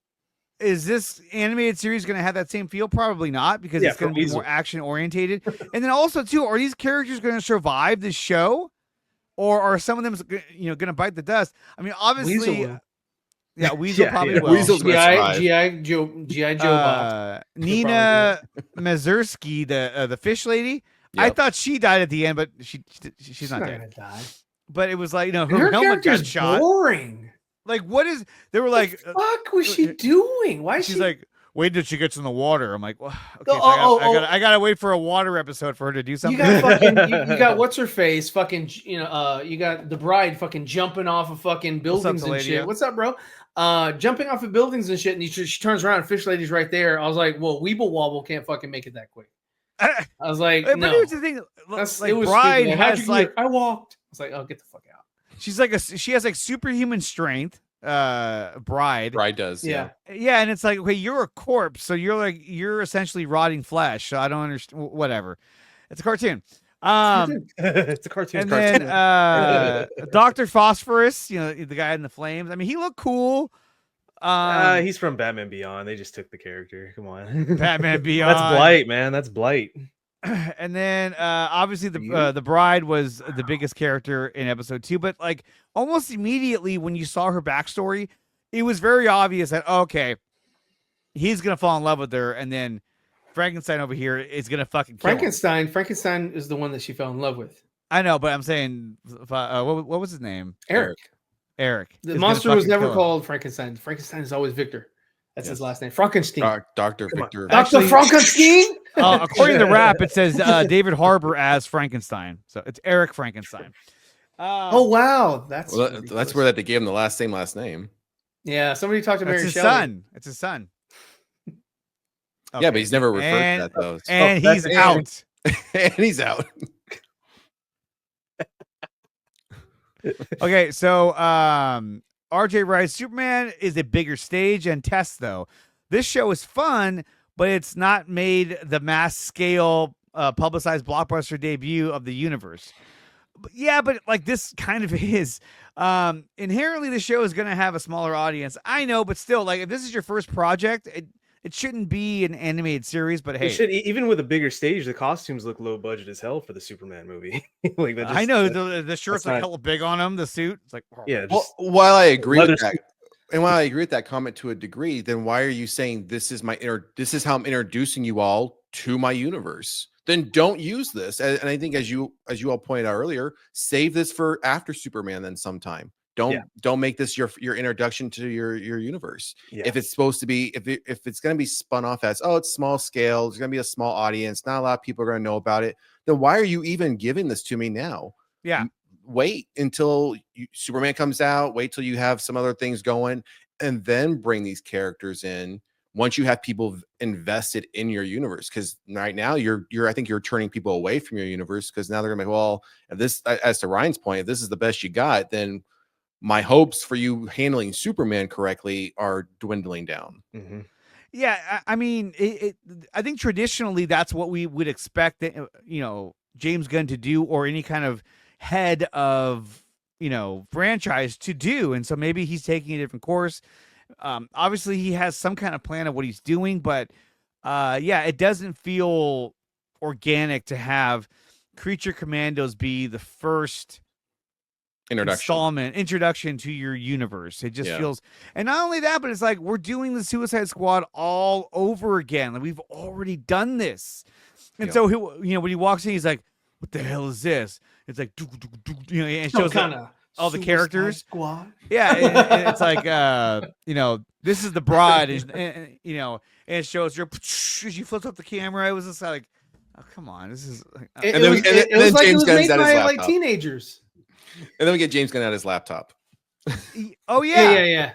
is this animated series going to have that same feel? Probably not, because it's going to be more action orientated. And then also too, are these characters going to survive this show, or are some of them going to bite the dust? I mean, obviously. Weasel probably will. Weasel's G.I. Joe Bob. Nina Mazursky, the fish lady. Yep. I thought she died at the end, but she's not dead. Die. But it was like, her helmet got shot. Boring. Like, what is? They were like, what the fuck was she doing? Why? She's like, wait till she gets in the water. I'm like, well, okay, I gotta wait for a water episode for her to do something. You got you got what's her face? Fucking, you got the bride fucking jumping off of fucking buildings and shit. What's up, bro? Jumping off of buildings and shit, and she turns around and fish lady's right there. I was like, well, Weeble Wobble can't fucking make it that quick. I was like, no. But here's the thing, it was Bride has like, I walked. I was like, oh, get the fuck out. She's like she has like superhuman strength. Bride does, yeah, and it's like, okay, you're a corpse, so you're essentially rotting flesh. So I don't understand. Whatever, it's a cartoon. It's a cartoon. And then Dr. Phosphorus, the guy in the flames. I mean, he looked cool. He's from Batman Beyond. They just took the character. Come on, Batman Beyond. That's Blight, man. That's Blight. And then obviously the bride was the biggest character in episode 2, but like almost immediately when you saw her backstory, it was very obvious that okay, he's gonna fall in love with her, and then Frankenstein over here is gonna fucking kill Frankenstein. Frankenstein is the one that she fell in love with. I know, but I'm saying, what was his name? Eric. Eric. The is gonna monster was fucking never kill him. called Frankenstein. Frankenstein is always Victor. That's his Yes. last name. Frankenstein. Dr. Come on. Victor. Dr. Actually- Frankenstein? According to the rap, it says David Harbour as Frankenstein. So it's Eric Frankenstein. Oh, wow. That's Well, that's ridiculous. where that they gave him the last name. Yeah, somebody talked to that's Mary his Shelley. son. It's his son. Yeah, but he's never referred And- to that though. And Oh, he's that's- out. And he's out. Okay, so RJ writes Superman is a bigger stage and test though. This show is fun, but it's not made the mass scale publicized blockbuster debut of the universe. But yeah, but like this kind of is. Inherently the show is going to have a smaller audience. I know, but still, like if this is your first project, it shouldn't be an animated series, but hey, It should, even with a bigger stage, the costumes look low budget as hell for the Superman movie. Like that I just- know that- the shirt's like not- hella big on him, the suit. It's like yeah, Well, just while I agree with leather that, and while I agree with that comment to a degree, then why are you saying this is how I'm introducing you all to my universe? Then don't use this. And I think as you all pointed out earlier, save this for after Superman then sometime. Don't make this your introduction to your universe. yeah. If it's supposed to be, if it's going to be spun off as, oh, it's small scale, it's going to be a small audience, not a lot of people are going to know about it, then why are you even giving this to me now? yeah. Wait until Superman comes out, wait till you have some other things going, and then bring these characters in once you have people invested in your universe. Because right now I think you're turning people away from your universe, because now they're gonna be, well, if this, as to Ryan's point, if this is the best you got, then my hopes for you handling Superman correctly are dwindling down. Mhm. Yeah, I mean, I think traditionally that's what we would expect that James Gunn to do, or any kind of head of franchise to do, and so maybe he's taking a different course. Obviously, he has some kind of plan of what he's doing, but yeah, it doesn't feel organic to have Creature Commandos be the first introduction to your universe. It just feels, and not only that, but it's like we're doing the Suicide Squad all over again. Like we've already done this, and so when he walks in, he's like, "What the hell is this?" It's like, and it shows all the characters. Squad. Yeah, and it's like this is the bride, and it shows her as she flips up the camera. I was just like, oh come on, this is. It And then- was, and then- it was and then like James it was Gunn's made at his by like laptop. teenagers. And then we get James Gunn out his laptop. Oh yeah, Yeah.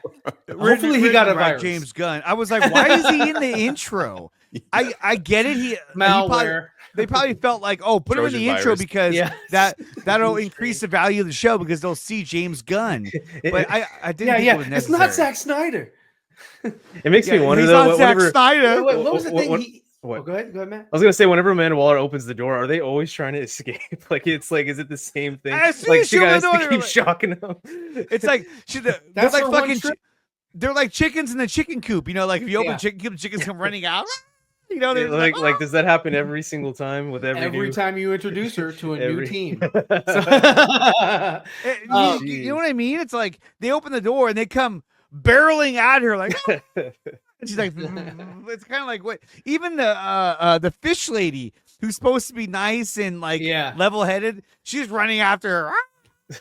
Hopefully he got a written by virus. James Gunn. I was like, why is he in the intro? I get it. Malware. They probably felt like, oh, put him in the Trojan intro virus. because Yeah. that'll increase the value of the show because they'll see James Gunn. But I didn't think it was It's necessary. not Zack Snyder. It makes me wonder he's though. not Zack Whenever, Snyder. Wait, what was the thing? what- Oh, go ahead, Matt. I was gonna say, whenever Amanda Waller opens the door, are they always trying to escape? Is it the same thing? As soon Like as she she guys opened the door, keep like- shocking them. It's like they're That's like her one fucking. trick. They're like chickens in the chicken coop. Like if you open Yeah. chicken coop, the chickens come running out. Yeah, They're like does that happen every single time with every Every new... time you introduce her to a new Every- team. You know what I mean? It's like they open the door and they come barreling at her like. And she's like, it's kind of like what even the fish lady who's supposed to be nice and like level headed, she's running after her.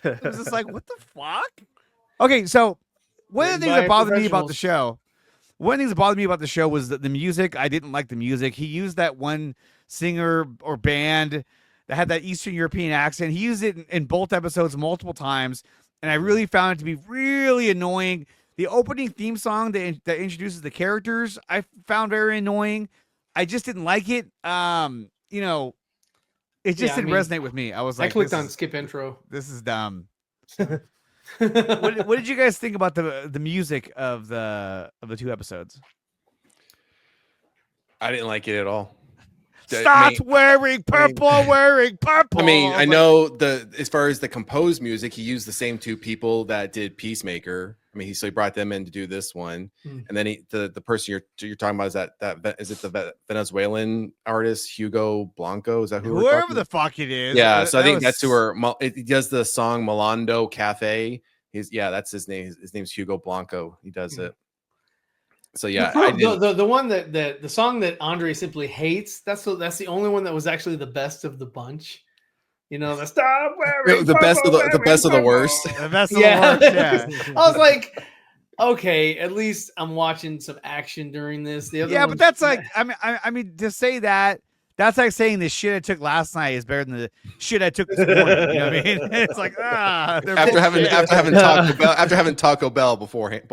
It was just like, what the fuck? Okay, so one of the things that bothered me about the show, was the music. I didn't like the music. He used that one singer or band that had that Eastern European accent. He used it in both episodes multiple times, and I really found it to be really annoying. The opening theme song that introduces the characters, I found very annoying. I just didn't like it. It just didn't resonate with me. I was like, I clicked on skip intro. This is dumb. What did you guys think about the music of the two episodes? I didn't like it at all. Stop wearing purple, wearing purple. I mean, I know as far as the composed music, he used the same two people that did Peacemaker. I mean, he brought them in to do this one, and then the person you're talking about is it the Venezuelan artist Hugo Blanco? Is that whoever the fuck it is? Yeah, so I think that's who he does the song Milando Cafe. That's his name. His name's Hugo Blanco. He does it. So yeah, the one the song that Andre simply hates. That's the only one that was actually the best of the bunch. You know, the stop wearing The best of the best of the purple. worst. The best of Yeah. the worst. Yeah. I was like, okay, at least I'm watching some action during this. The other Yeah, one, but that's like, I mean, to say that, that's like saying the shit I took last night is better than the shit I took this morning. You know what I mean? It's like, they're After bullshit. having Taco Bell beforehand.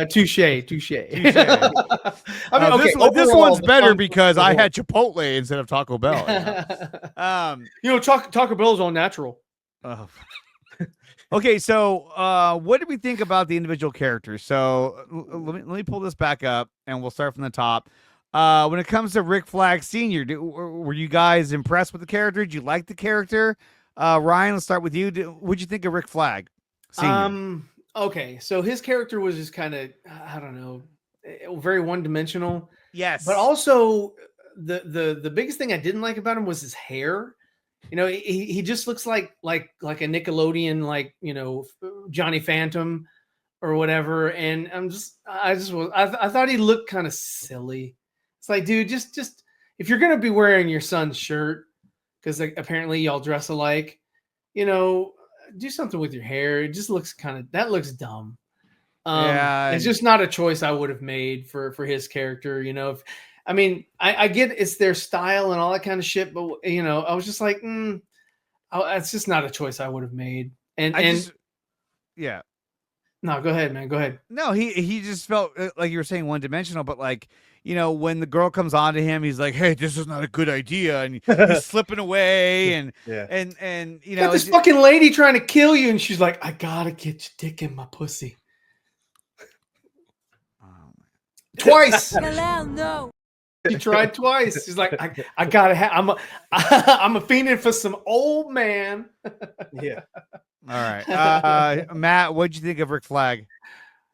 touche. Touche. I mean, okay, this overall, one's the better fun- because I had Chipotle instead of Taco Bell. You know? Taco Bell's all natural. Oh. Okay, so what did we think about the individual characters? So let me pull this back up, and we'll start from the top. When it comes to Rick Flag Sr., were you guys impressed with the character? Did you like the character? Ryan, let's start with you. What'd you think of Rick Flag Sr.? Okay, so his character was just kind of, I don't know, very one-dimensional. Yes. But also, the biggest thing I didn't like about him was his hair. You know, he just looks like a Nickelodeon, like, you know, Johnny Phantom or whatever. And I thought he looked kind of silly. It's like, dude, just if you're gonna be wearing your son's shirt, because like, apparently y'all dress alike, you know, do something with your hair. It just looks that looks dumb. Yeah, it's just not a choice I would have made for his character. You know, I mean, I get it's their style and all that kind of shit, but you know, I was just like, it's just not a choice I would have made. Yeah. No, go ahead, man. Go ahead. No, he just felt like you were saying one dimensional, but like, you know, when the girl comes on to him, he's like, "Hey, this is not a good idea," and he's slipping away, and you know, got this fucking lady trying to kill you, and she's like, "I gotta get your dick in my pussy." Twice. No. He tried twice. She's like, I gotta have. I'm a fiending for some old man. Yeah. All right, Matt, what'd you think of Rick Flag?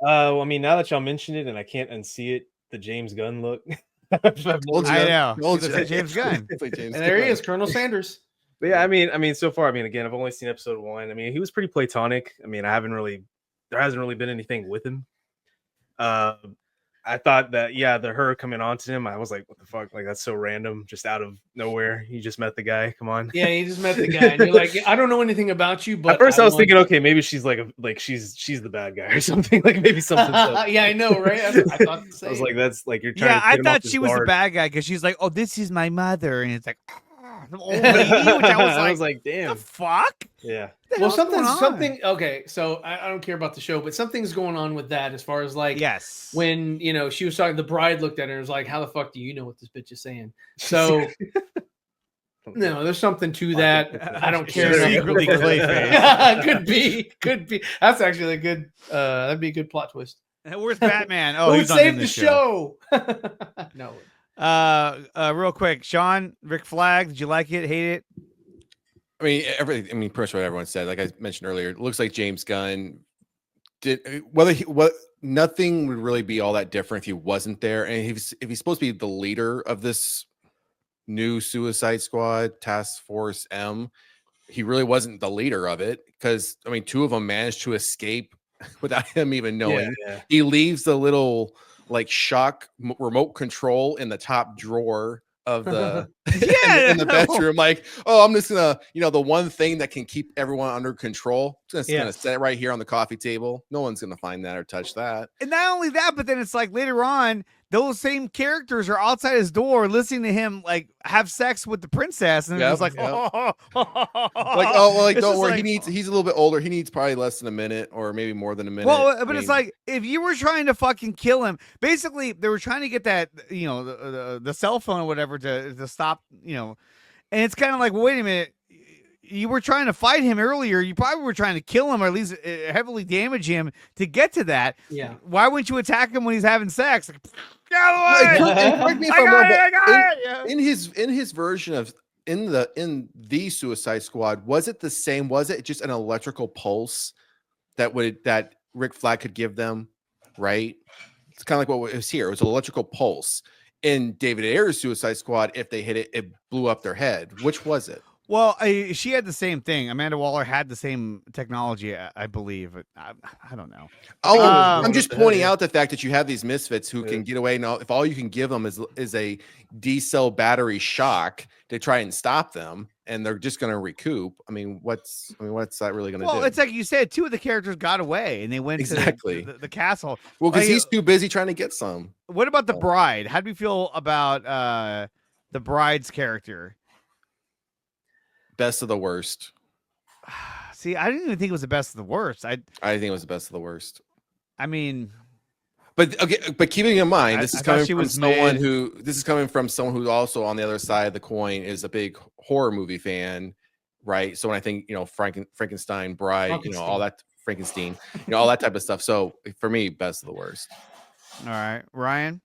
Well, I mean, now that y'all mentioned it, and I can't unsee it, the James Gunn look. I know. It's like James Gunn. And there he is, Colonel Sanders. But yeah, I mean, so far, I mean, again, I've only seen episode 1. I mean, he was pretty platonic. I mean, there hasn't really been anything with him. I thought that, yeah, her coming on to him, I was like, what the fuck? Like, that's so random, just out of nowhere. You just met the guy. Come on. Yeah, you just met the guy, and you're like, I don't know anything about you, but at first I was thinking, okay, maybe she's she's the bad guy or something. Like maybe something. Yeah, I know, right? I thought the same. I was like, that's like you're trying. Yeah, to I thought she was the bad guy because she's like, "Oh, this is my mother," and it's like, the old lady, which I was like, damn, the fuck? Yeah. Well, something. Okay, so I don't care about the show, but something's going on with that as far as like, yes, when you know she was talking, the bride looked at her and was like, "How the fuck do you know what this bitch is saying?" So. No, there's something to that. I don't care. Secretly Clayface. Could be. That's actually a good. That'd be a good plot twist. Where's Batman? Oh, Who he's on saved the the show. No. Real quick, Sean, Rick Flag, did you like it? Hate it? I mean, pretty much what everyone said. Like I mentioned earlier, it looks like James Gunn did nothing would really be all that different if he wasn't there. And if he's supposed to be the leader of this new Suicide Squad Task Force M, he really wasn't the leader of it, because I mean, 2 of them managed to escape without him even knowing. Yeah. He leaves the little like shock remote control in the top drawer of the in the bedroom, like, oh, I'm just gonna, the one thing that can keep everyone under control, just gonna set it right here on the coffee table. No one's gonna find that or touch that. And not only that, but then it's like later on, those same characters are outside his door listening to him like have sex with the princess, and it's like, don't worry, he's a little bit older. He needs probably less than a minute, or maybe more than a minute. Well, but it's like, if you were trying to fucking kill him, basically they were trying to get that, the cell phone or whatever to stop, and it's kind of like, well, wait a minute. You were trying to fight him earlier. You probably were trying to kill him, or at least heavily damage him to get to that. Yeah. Why wouldn't you attack him when he's having sex? Like, correct me if I'm wrong, in his version of in the Suicide Squad, was it the same? Was it just an electrical pulse that Rick Flag could give them? Right. It's kind of like what was here. It was an electrical pulse. In David Ayer's Suicide Squad, if they hit it, it blew up their head. Which was it? Well, she had the same thing. Amanda Waller had the same technology, I believe. I don't know. Oh, Um, I'm just What the heck, pointing yeah. out the fact that you have these misfits who can get away. Now, if all you can give them is a D cell battery shock to try and stop them, and they're just going to recoup. I mean, what's that really going to Well, do? it's like you said, two of the characters got away and they went Exactly. to the castle. Well, because Like, he's too busy trying to get some. what about the bride? How do you feel about the bride's character? Best of the worst. See, I didn't even think it was the best of the worst. I think it was the best of the worst. I mean, But okay, but keeping in mind, I this is thought coming she from was someone mid. who who also on the other side of the coin is a big horror movie fan, right? So when I think, Frankenstein, Bride, all that Frankenstein, all that type of stuff. So for me, best of the worst. all right, Ryan.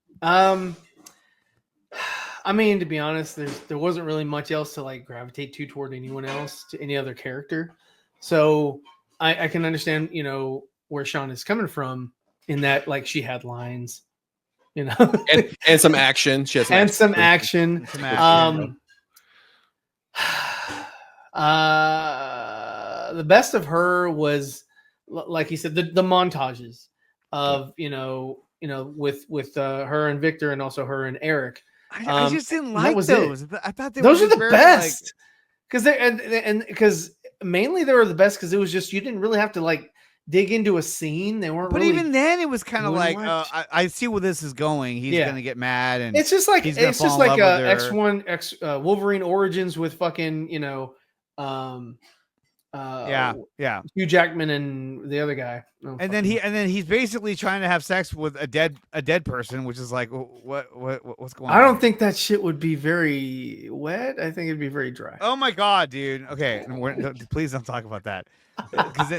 I mean, to be honest, there wasn't really much else to like gravitate toward anyone else, to any other character. So I can understand, where Sean is coming from in that, like, she had lines, And some action. She has and some action. Some action. The best of her was, like he said, the montages of, with her and Victor, and also her and Eric. I just didn't that like was those. it. I thought Those are the very, best, because they and because mainly they were the best because it was just, you didn't really have to like dig into a scene. They weren't. But really even then, it was kind of doing like, much. I see where this is going. He's gonna get mad, and It's just like he's gonna it's just fall in like love with her. X1 Wolverine Origins with fucking yeah. Hugh Jackman and the other guy. And then he's basically trying to have sex with a dead person, which is like, what's going on? I don't think that shit would be very wet. I think it'd be very dry. Oh my god, dude. Okay, please don't talk about that. Because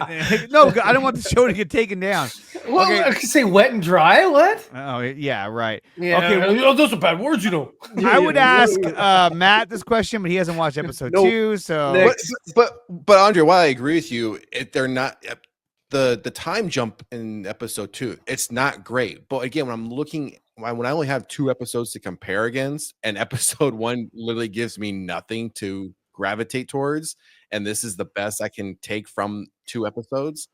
no, I don't want the show to get taken down. Well, Okay. I could say wet and dry. What? Oh yeah, right. Yeah. Okay, well, those are bad words, I would ask Matt this question, but he hasn't watched episode 2, so. Next. But Andre, while I agree with you, they're not the time jump in episode 2. It's not great, but again, when I only have 2 episodes to compare against, and episode 1 literally gives me nothing to gravitate towards, and this is the best I can take from 2 episodes.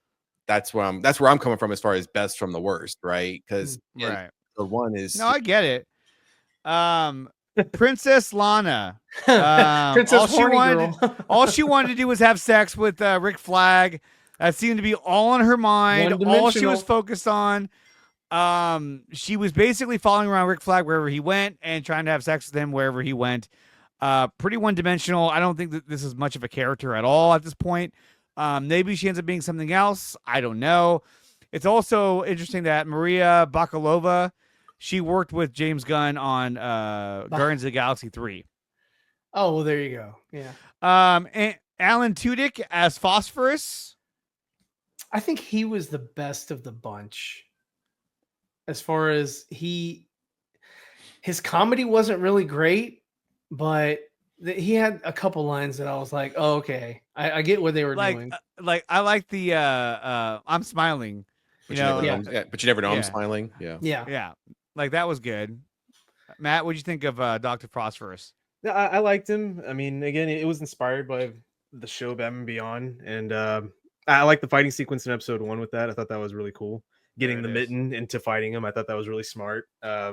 That's where I'm coming from as far as best from the worst, right? Because Right. the one is No, I get it. Princess Lana. Princess Horny Girl. All she wanted to do was have sex with Rick Flag. That seemed to be all on her mind. All she was focused on. She was basically following around Rick Flag wherever he went and trying to have sex with him wherever he went. Pretty one-dimensional. I don't think that this is much of a character at all at this point. Maybe she ends up being something else. I don't know. It's also interesting that Maria Bakalova, she worked with James Gunn on Guardians of the Galaxy 3. Oh, well, there you go. Yeah. And Alan Tudyk as Phosphorus. I think he was the best of the bunch. As far as his comedy wasn't really great, but he had a couple lines that I was like, oh, okay. I get what they were doing. I like the I'm smiling. but you never know I'm smiling. Yeah. Yeah. Like that was good. Matt, what'd you think of Dr. Phosphorus? I liked him. I mean, again, it was inspired by the show Batman and Beyond, and I like the fighting sequence in episode 1 with that. I thought that was really cool. Getting the mitten into fighting him, I thought that was really smart. I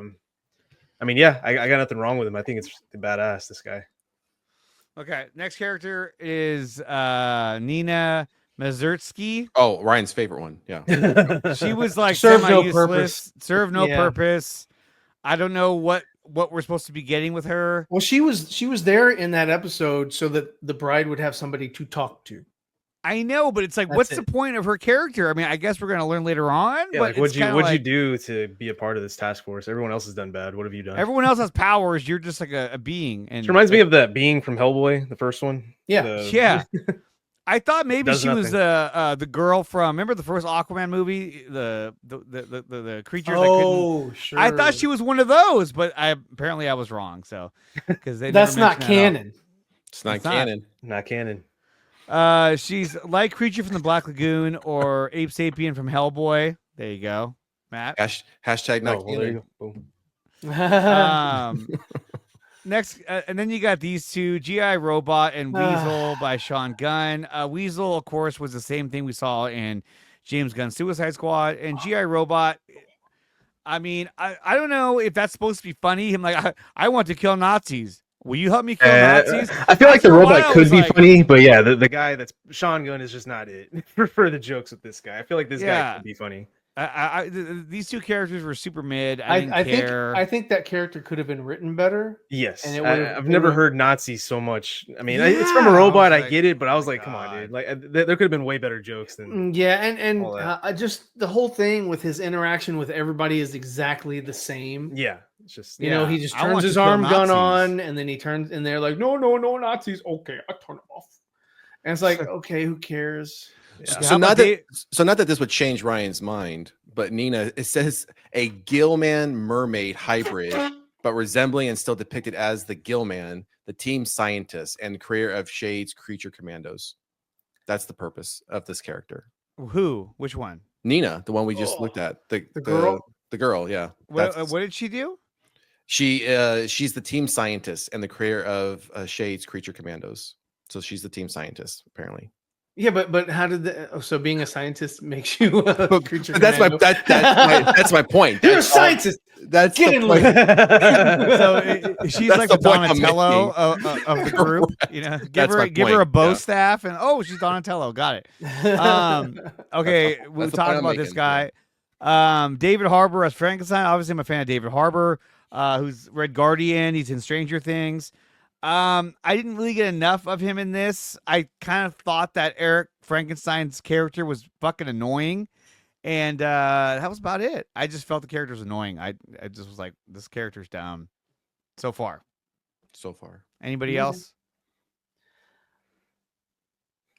mean, yeah, I got nothing wrong with him. I think it's badass, this guy. Okay, next character is Nina Mazursky. Oh, Ryan's favorite one. Yeah. She was like Serve no semi-useless, purpose. serve no Yeah. purpose. I don't know what we're supposed to be getting with her. Well, she was there in that episode so that the bride would have somebody to talk to. I know, but it's like, That's what's it. the point of her character? I mean, I guess we're gonna learn later on. Yeah, but like, it's kinda what'd you do to be a part of this task force? Everyone else has done bad. What have you done? Everyone else has powers. You're just like a being. And It reminds me of that being from Hellboy, the first one. Yeah. yeah. I thought maybe Does she was nothing. the girl from, remember the first Aquaman movie, the creatures. Oh, sure. I thought she was one of those, but apparently I was wrong. So because That's not canon. It's not It's not. canon. Not canon. She's like Creature from the Black Lagoon or Ape Sapien from Hellboy. There you go, Matt. Hashtag not Oh, well, there canon. you go. Boom. next, and then you got these two, GI Robot and Weasel by Sean Gunn. Weasel, of course, was the same thing we saw in James Gunn's Suicide Squad, and GI Robot. I mean, I don't know if that's supposed to be funny. Him like, I want to kill Nazis. Will you help me kill Nazis? I feel like the After a robot while, could it's be like- funny, but yeah, the guy that's Sean Gunn is just not it for the jokes with this guy. I feel like this guy Yeah. could be funny. These two characters were super mid. I didn't care. I think that character could have been written better. Yes, And it I've never heard Nazi so much. I mean, it's from Yeah, a I robot. was I like, get it, but I oh was my like, come on, God. dude. Like, there could have been way better jokes than. Yeah, and all that. I just the whole thing with his interaction with everybody is exactly the same. Yeah, it's just You know, Yeah, he just I turns want his to kill arm gun Nazis. on, and then he turns, and they're like, no, Nazis. Okay, I turn it off. And it's like, okay, who cares? Yeah. So How not about that so not that this would change Ryan's mind, but Nina, it says a Gillman mermaid hybrid, but resembling and still depicted as the Gillman, the team scientist and creator of Shade's Creature Commandos. That's the purpose of this character. Who? Which one? Nina, the one we just looked at, the girl? the girl, yeah. What That's- did she do? she's the team scientist and the creator of Shade's Creature Commandos. So she's the team scientist, apparently. Yeah, but how did so being a scientist makes you a creature? That's my commando? that's my point. You're a That's all- scientist. That's Get the in point. So she's That's like the the point I'm Donatello of the group. You know, give That's my her a point, bow yeah. staff, and she's Donatello. Got it. Okay, we that's the point talked I'm about this making, guy. David Harbour as Frankenstein. Obviously, I'm a fan of David Harbour, who's Red Guardian. He's in Stranger Things. I didn't really get enough of him in this. I kind of thought that Eric Frankenstein's character was fucking annoying, and that was about it. I just felt the character was annoying. I just was like, this character's down so far. So far. Anybody Yeah. else?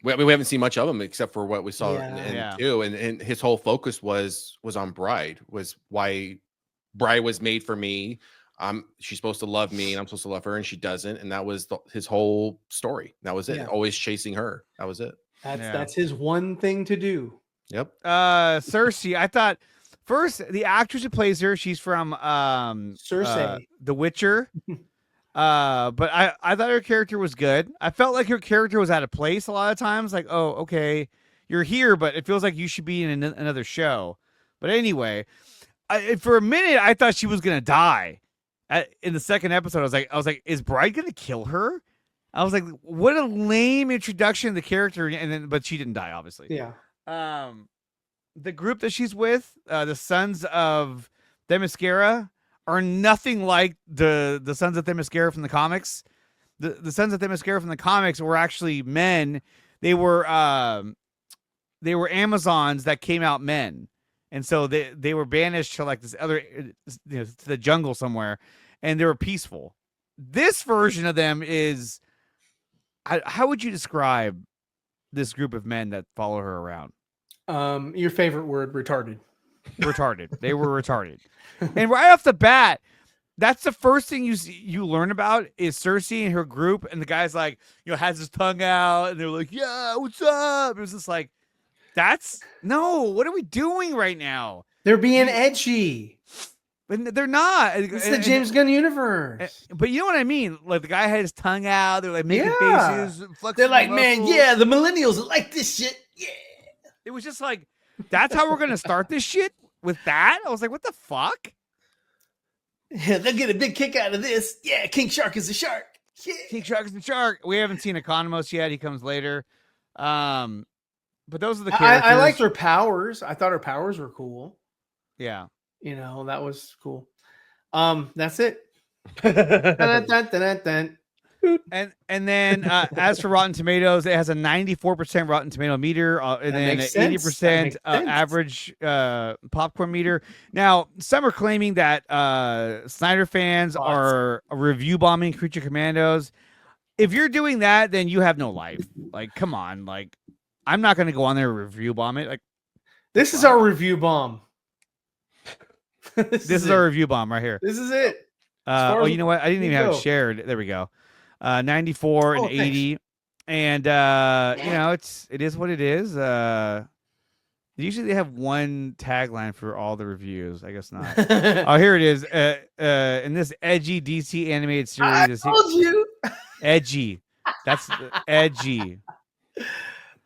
We haven't seen much of him except for what we saw in Yeah. 2, and his whole focus was on Bride, was why Bride was made for me. She's supposed to love me and I'm supposed to love her, and she doesn't, and that was his whole story. That was it. Yeah. Always chasing her. That was it. That's his one thing to do. Yep. Cersei, I thought first the actress who plays her, she's from Cersei. The Witcher. But I thought her character was good. I felt like her character was out of place a lot of times. Like, oh, okay, you're here, but it feels like you should be in another show. But anyway, for a minute, I thought she was gonna die. In the second episode, I was like, is Bride gonna kill her? I was like, what a lame introduction to the character, but she didn't die, obviously. Yeah. The group that she's with, the Sons of Themyscira, are nothing like the Sons of Themyscira from the comics. The Sons of Themyscira from the comics were actually men. They were Amazons that came out men, and so they were banished to like this other, to the jungle somewhere, and they were peaceful. This version of them is, how would you describe this group of men that follow her around? Your favorite word, retarded. Retarded. They were retarded. And right off the bat, that's the first thing you learn about is Cersei and her group, and the guy's like, has his tongue out, and they're like, yeah, what's up? It was just like, what are we doing right now? They're being edgy. But they're not. It's the James Gunn universe. But you know what I mean? Like the guy had his tongue out. They're like making Yeah. faces. Flexing They're like, muscles. man, yeah, the millennials like this shit. Yeah. It was just like, that's how we're gonna start this shit with that. I was like, what the fuck? They'll get a big kick out of this. Yeah, King Shark is a shark. Yeah. King Shark is the shark. We haven't seen Economos yet. He comes later. But those are the characters. I liked her powers. I thought her powers were cool. Yeah. That was cool. That's it. Dun, dun, dun, dun. And then as for Rotten Tomatoes, it has a 94% Rotten Tomato meter, and then an makes sense. 80% That makes sense. average popcorn meter. Now, some are claiming that Snyder fans are review bombing Creature Commandos. If you're doing that, then you have no life. Like, come on. Like, I'm not going to go on there and review bomb it. Like, This is our review bomb. this is our review bomb right here. This is it. far Oh, as you know what? I didn't even have it go. shared. There we go. 94 and Oh, thanks. 80. And it is what it is. Usually they have one tagline for all the reviews. I guess not. Oh, here it is. In this edgy DC animated I series, told you. edgy. That's edgy.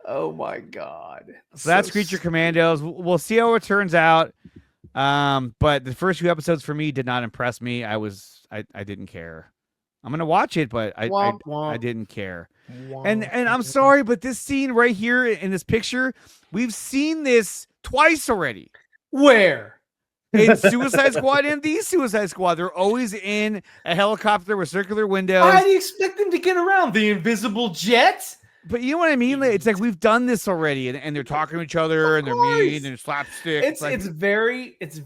Oh my god. So that's Creature Commandos. We'll see how it turns out. But the first few episodes for me did not impress me. I didn't care. I'm gonna watch it, but I didn't care. And I'm sorry, but this scene right here in this picture, we've seen this twice already. Where? In Suicide Squad and the Suicide Squad. They're always in a helicopter with circular windows. How do you expect them to get around? The invisible jet? But you know what I mean? Like, it's like we've done this already, and they're talking to each other, and they're mean and slapstick. It's very it's a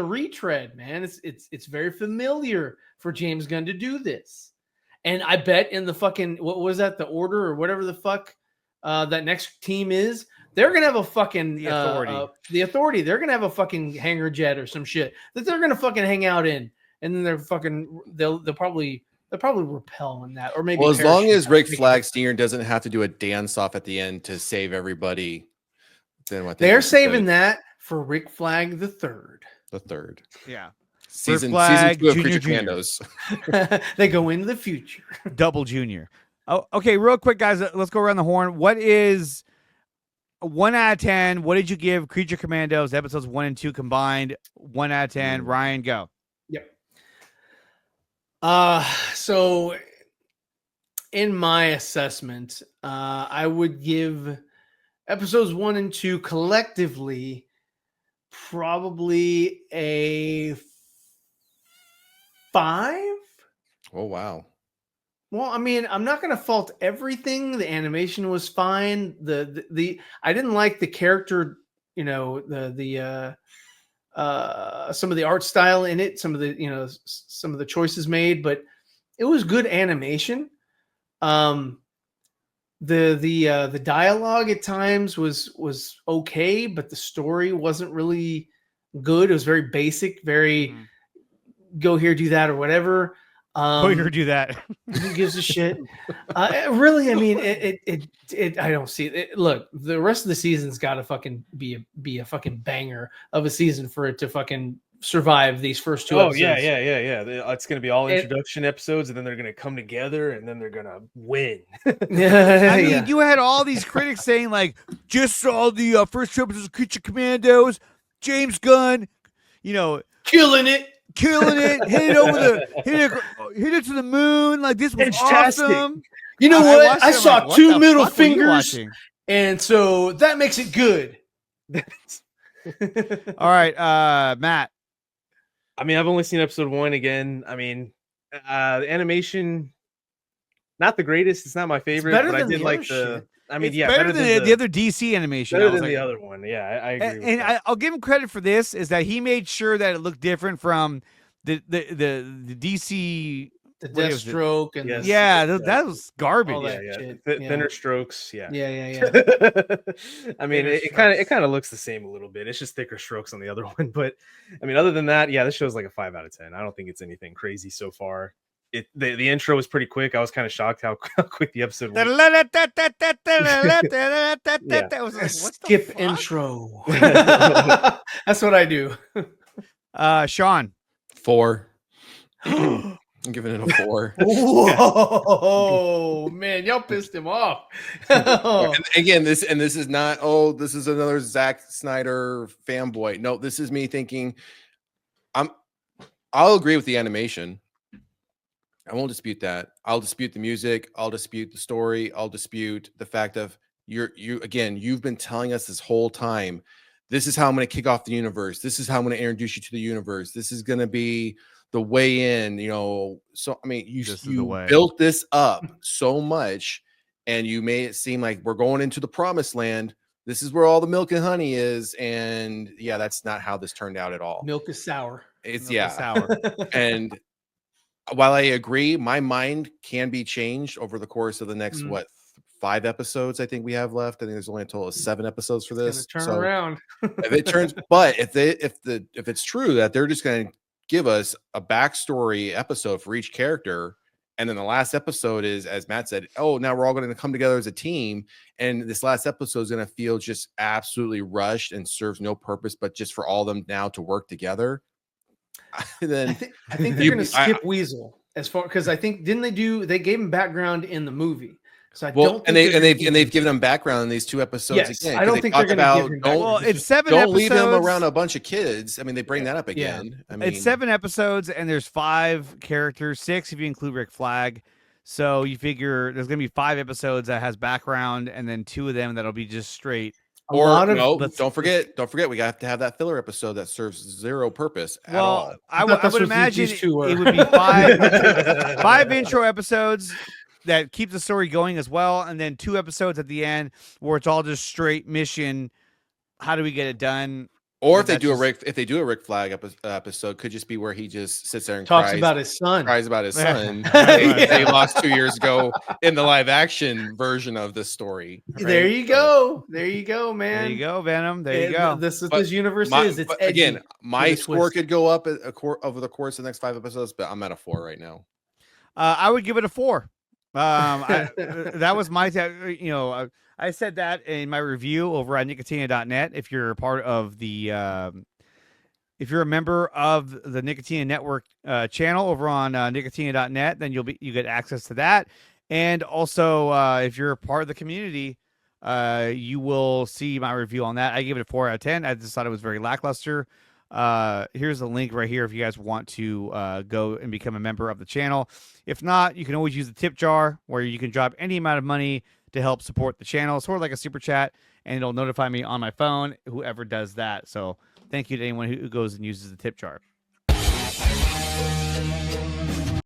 retread, man. It's very familiar for James Gunn to do this. And I bet in the fucking, what was that, the Order or whatever the fuck that next team is, they're gonna have a fucking the Authority. The Authority. They're gonna have a fucking hangar jet or some shit that they're gonna fucking hang out in, and then they'll probably repel in that, or maybe. Well, as long as Rick Flag Sr. doesn't have to do a dance off at the end to save everybody, then what they're saving that for Rick Flag the Third. The third, yeah. season Flag, 2 of Junior, Creature Junior. Commandos. They go into the future. Double Junior. Oh, okay. Real quick, guys. Let's go around the horn. What is 1 out of 10? What did you give Creature Commandos episodes 1 and 2 combined? 1 out of 10. Ryan, go. Yep. So in my assessment, I would give episodes 1 and 2 collectively probably a 5. Oh wow. Well, I mean, I'm not going to fault everything. The animation was fine. The I didn't like the character, some of the art style in it, some of the choices made, but it was good animation. The dialogue at times was okay, but the story wasn't really good. It was very basic, very go here, do that, or whatever. Go here, do that. Who gives a shit? Really, I mean, it. I don't see it. Look, the rest of the season's got to fucking be a fucking banger of a season for it to fucking survive these first 2 episodes. Yeah. It's gonna be all introduction episodes, and then they're gonna come together, and then they're gonna win. I mean, you had all these critics saying like, just saw the first 2 episodes of Creature Commandos, James Gunn, killing it, hit it to the moon. Like, this was Fantastic. Awesome. You know what? I saw like, 2 middle fingers, and so that makes it good. All right, Matt. I mean, I've only seen episode 1 again. I mean, the animation, not the greatest. It's not my favorite, but I did like the. Shit. I mean, it's better than the other DC animation. Better than the other one. Yeah, I agree. And I'll give him credit for this, is that he made sure that it looked different from the DC. The Deathstroke and that was garbage. All that shit. Thinner strokes. Yeah. I mean, it kind of looks the same a little bit. It's just thicker strokes on the other one. But I mean, other than that, this show's like a 5 out of 10. I don't think it's anything crazy so far. The intro was pretty quick. I was kind of shocked how quick the episode was. Was like, what skip the fuck? intro. That's what I do. Sean. 4. I'm giving it a 4. Whoa, man, y'all pissed him off. And again, this is not, this is another Zack Snyder fanboy. No, this is me thinking I'll agree with the animation. I won't dispute that. I'll dispute the music. I'll dispute the story. I'll dispute the fact of you've been telling us this whole time, this is how I'm going to kick off the universe. This is how I'm going to introduce you to the universe. This is going to be the way in, so I mean, you built this up so much, and you made it seem like we're going into the promised land. This is where all the milk and honey is, and that's not how this turned out at all. Milk is sour. It's sour. And while I agree, my mind can be changed over the course of the next 5 episodes I think we have left. I think there's only a total of 7 episodes for this. Turn around. If it turns, but if it's true that they're just going to give us a backstory episode for each character, And then the last episode is, as Matt said, oh, now we're all going to come together as a team. And this last episode is going to feel just absolutely rushed and serves no purpose, but just for all of them now to work together. Then I think they're going to skip Weasel as far, because I think they gave him background in the movie. So I don't think they've given him background in these 2 episodes. Yes, again, I don't think they're going to give him background. Well, it's 7 don't episodes. Leave him around a bunch of kids. I mean, they bring that up again. I mean, it's 7 episodes, and there's 5 characters, 6 if you include Rick Flag. So you figure there's going to be 5 episodes that has background, and then 2 of them that'll be just straight. Don't forget, we got to have that filler episode that serves zero purpose at all. I would imagine it would be 5 intro episodes that keep the story going as well, and then 2 episodes at the end where it's all just straight mission. How do we get it done? Or if they do a Rick Flag episode, could just be where he just sits there and cries about his son. They lost 2 years ago in the live action version of this story. Right? There you go, man. There you go, Venom. There you go. This universe is. It's edgy. Again, my score could go up over the course of the next 5 episodes, but I'm at a 4 right now. I would give it a 4. That was my, I said that in my review over at Nicotina.net. If you're a part of the, if you're a member of the Nicotina Network channel over on Nicotina.net, then you get access to that. And also, if you're a part of the community, you will see my review on that. I gave it a 4 out of 10. I just thought it was very lackluster. Here's the link right here if you guys want to go and become a member of the channel. If not, you can always use the tip jar where you can drop any amount of money to help support the channel, sort of like a super chat, and it'll notify me on my phone, whoever does that. So thank you to anyone who goes and uses the tip jar.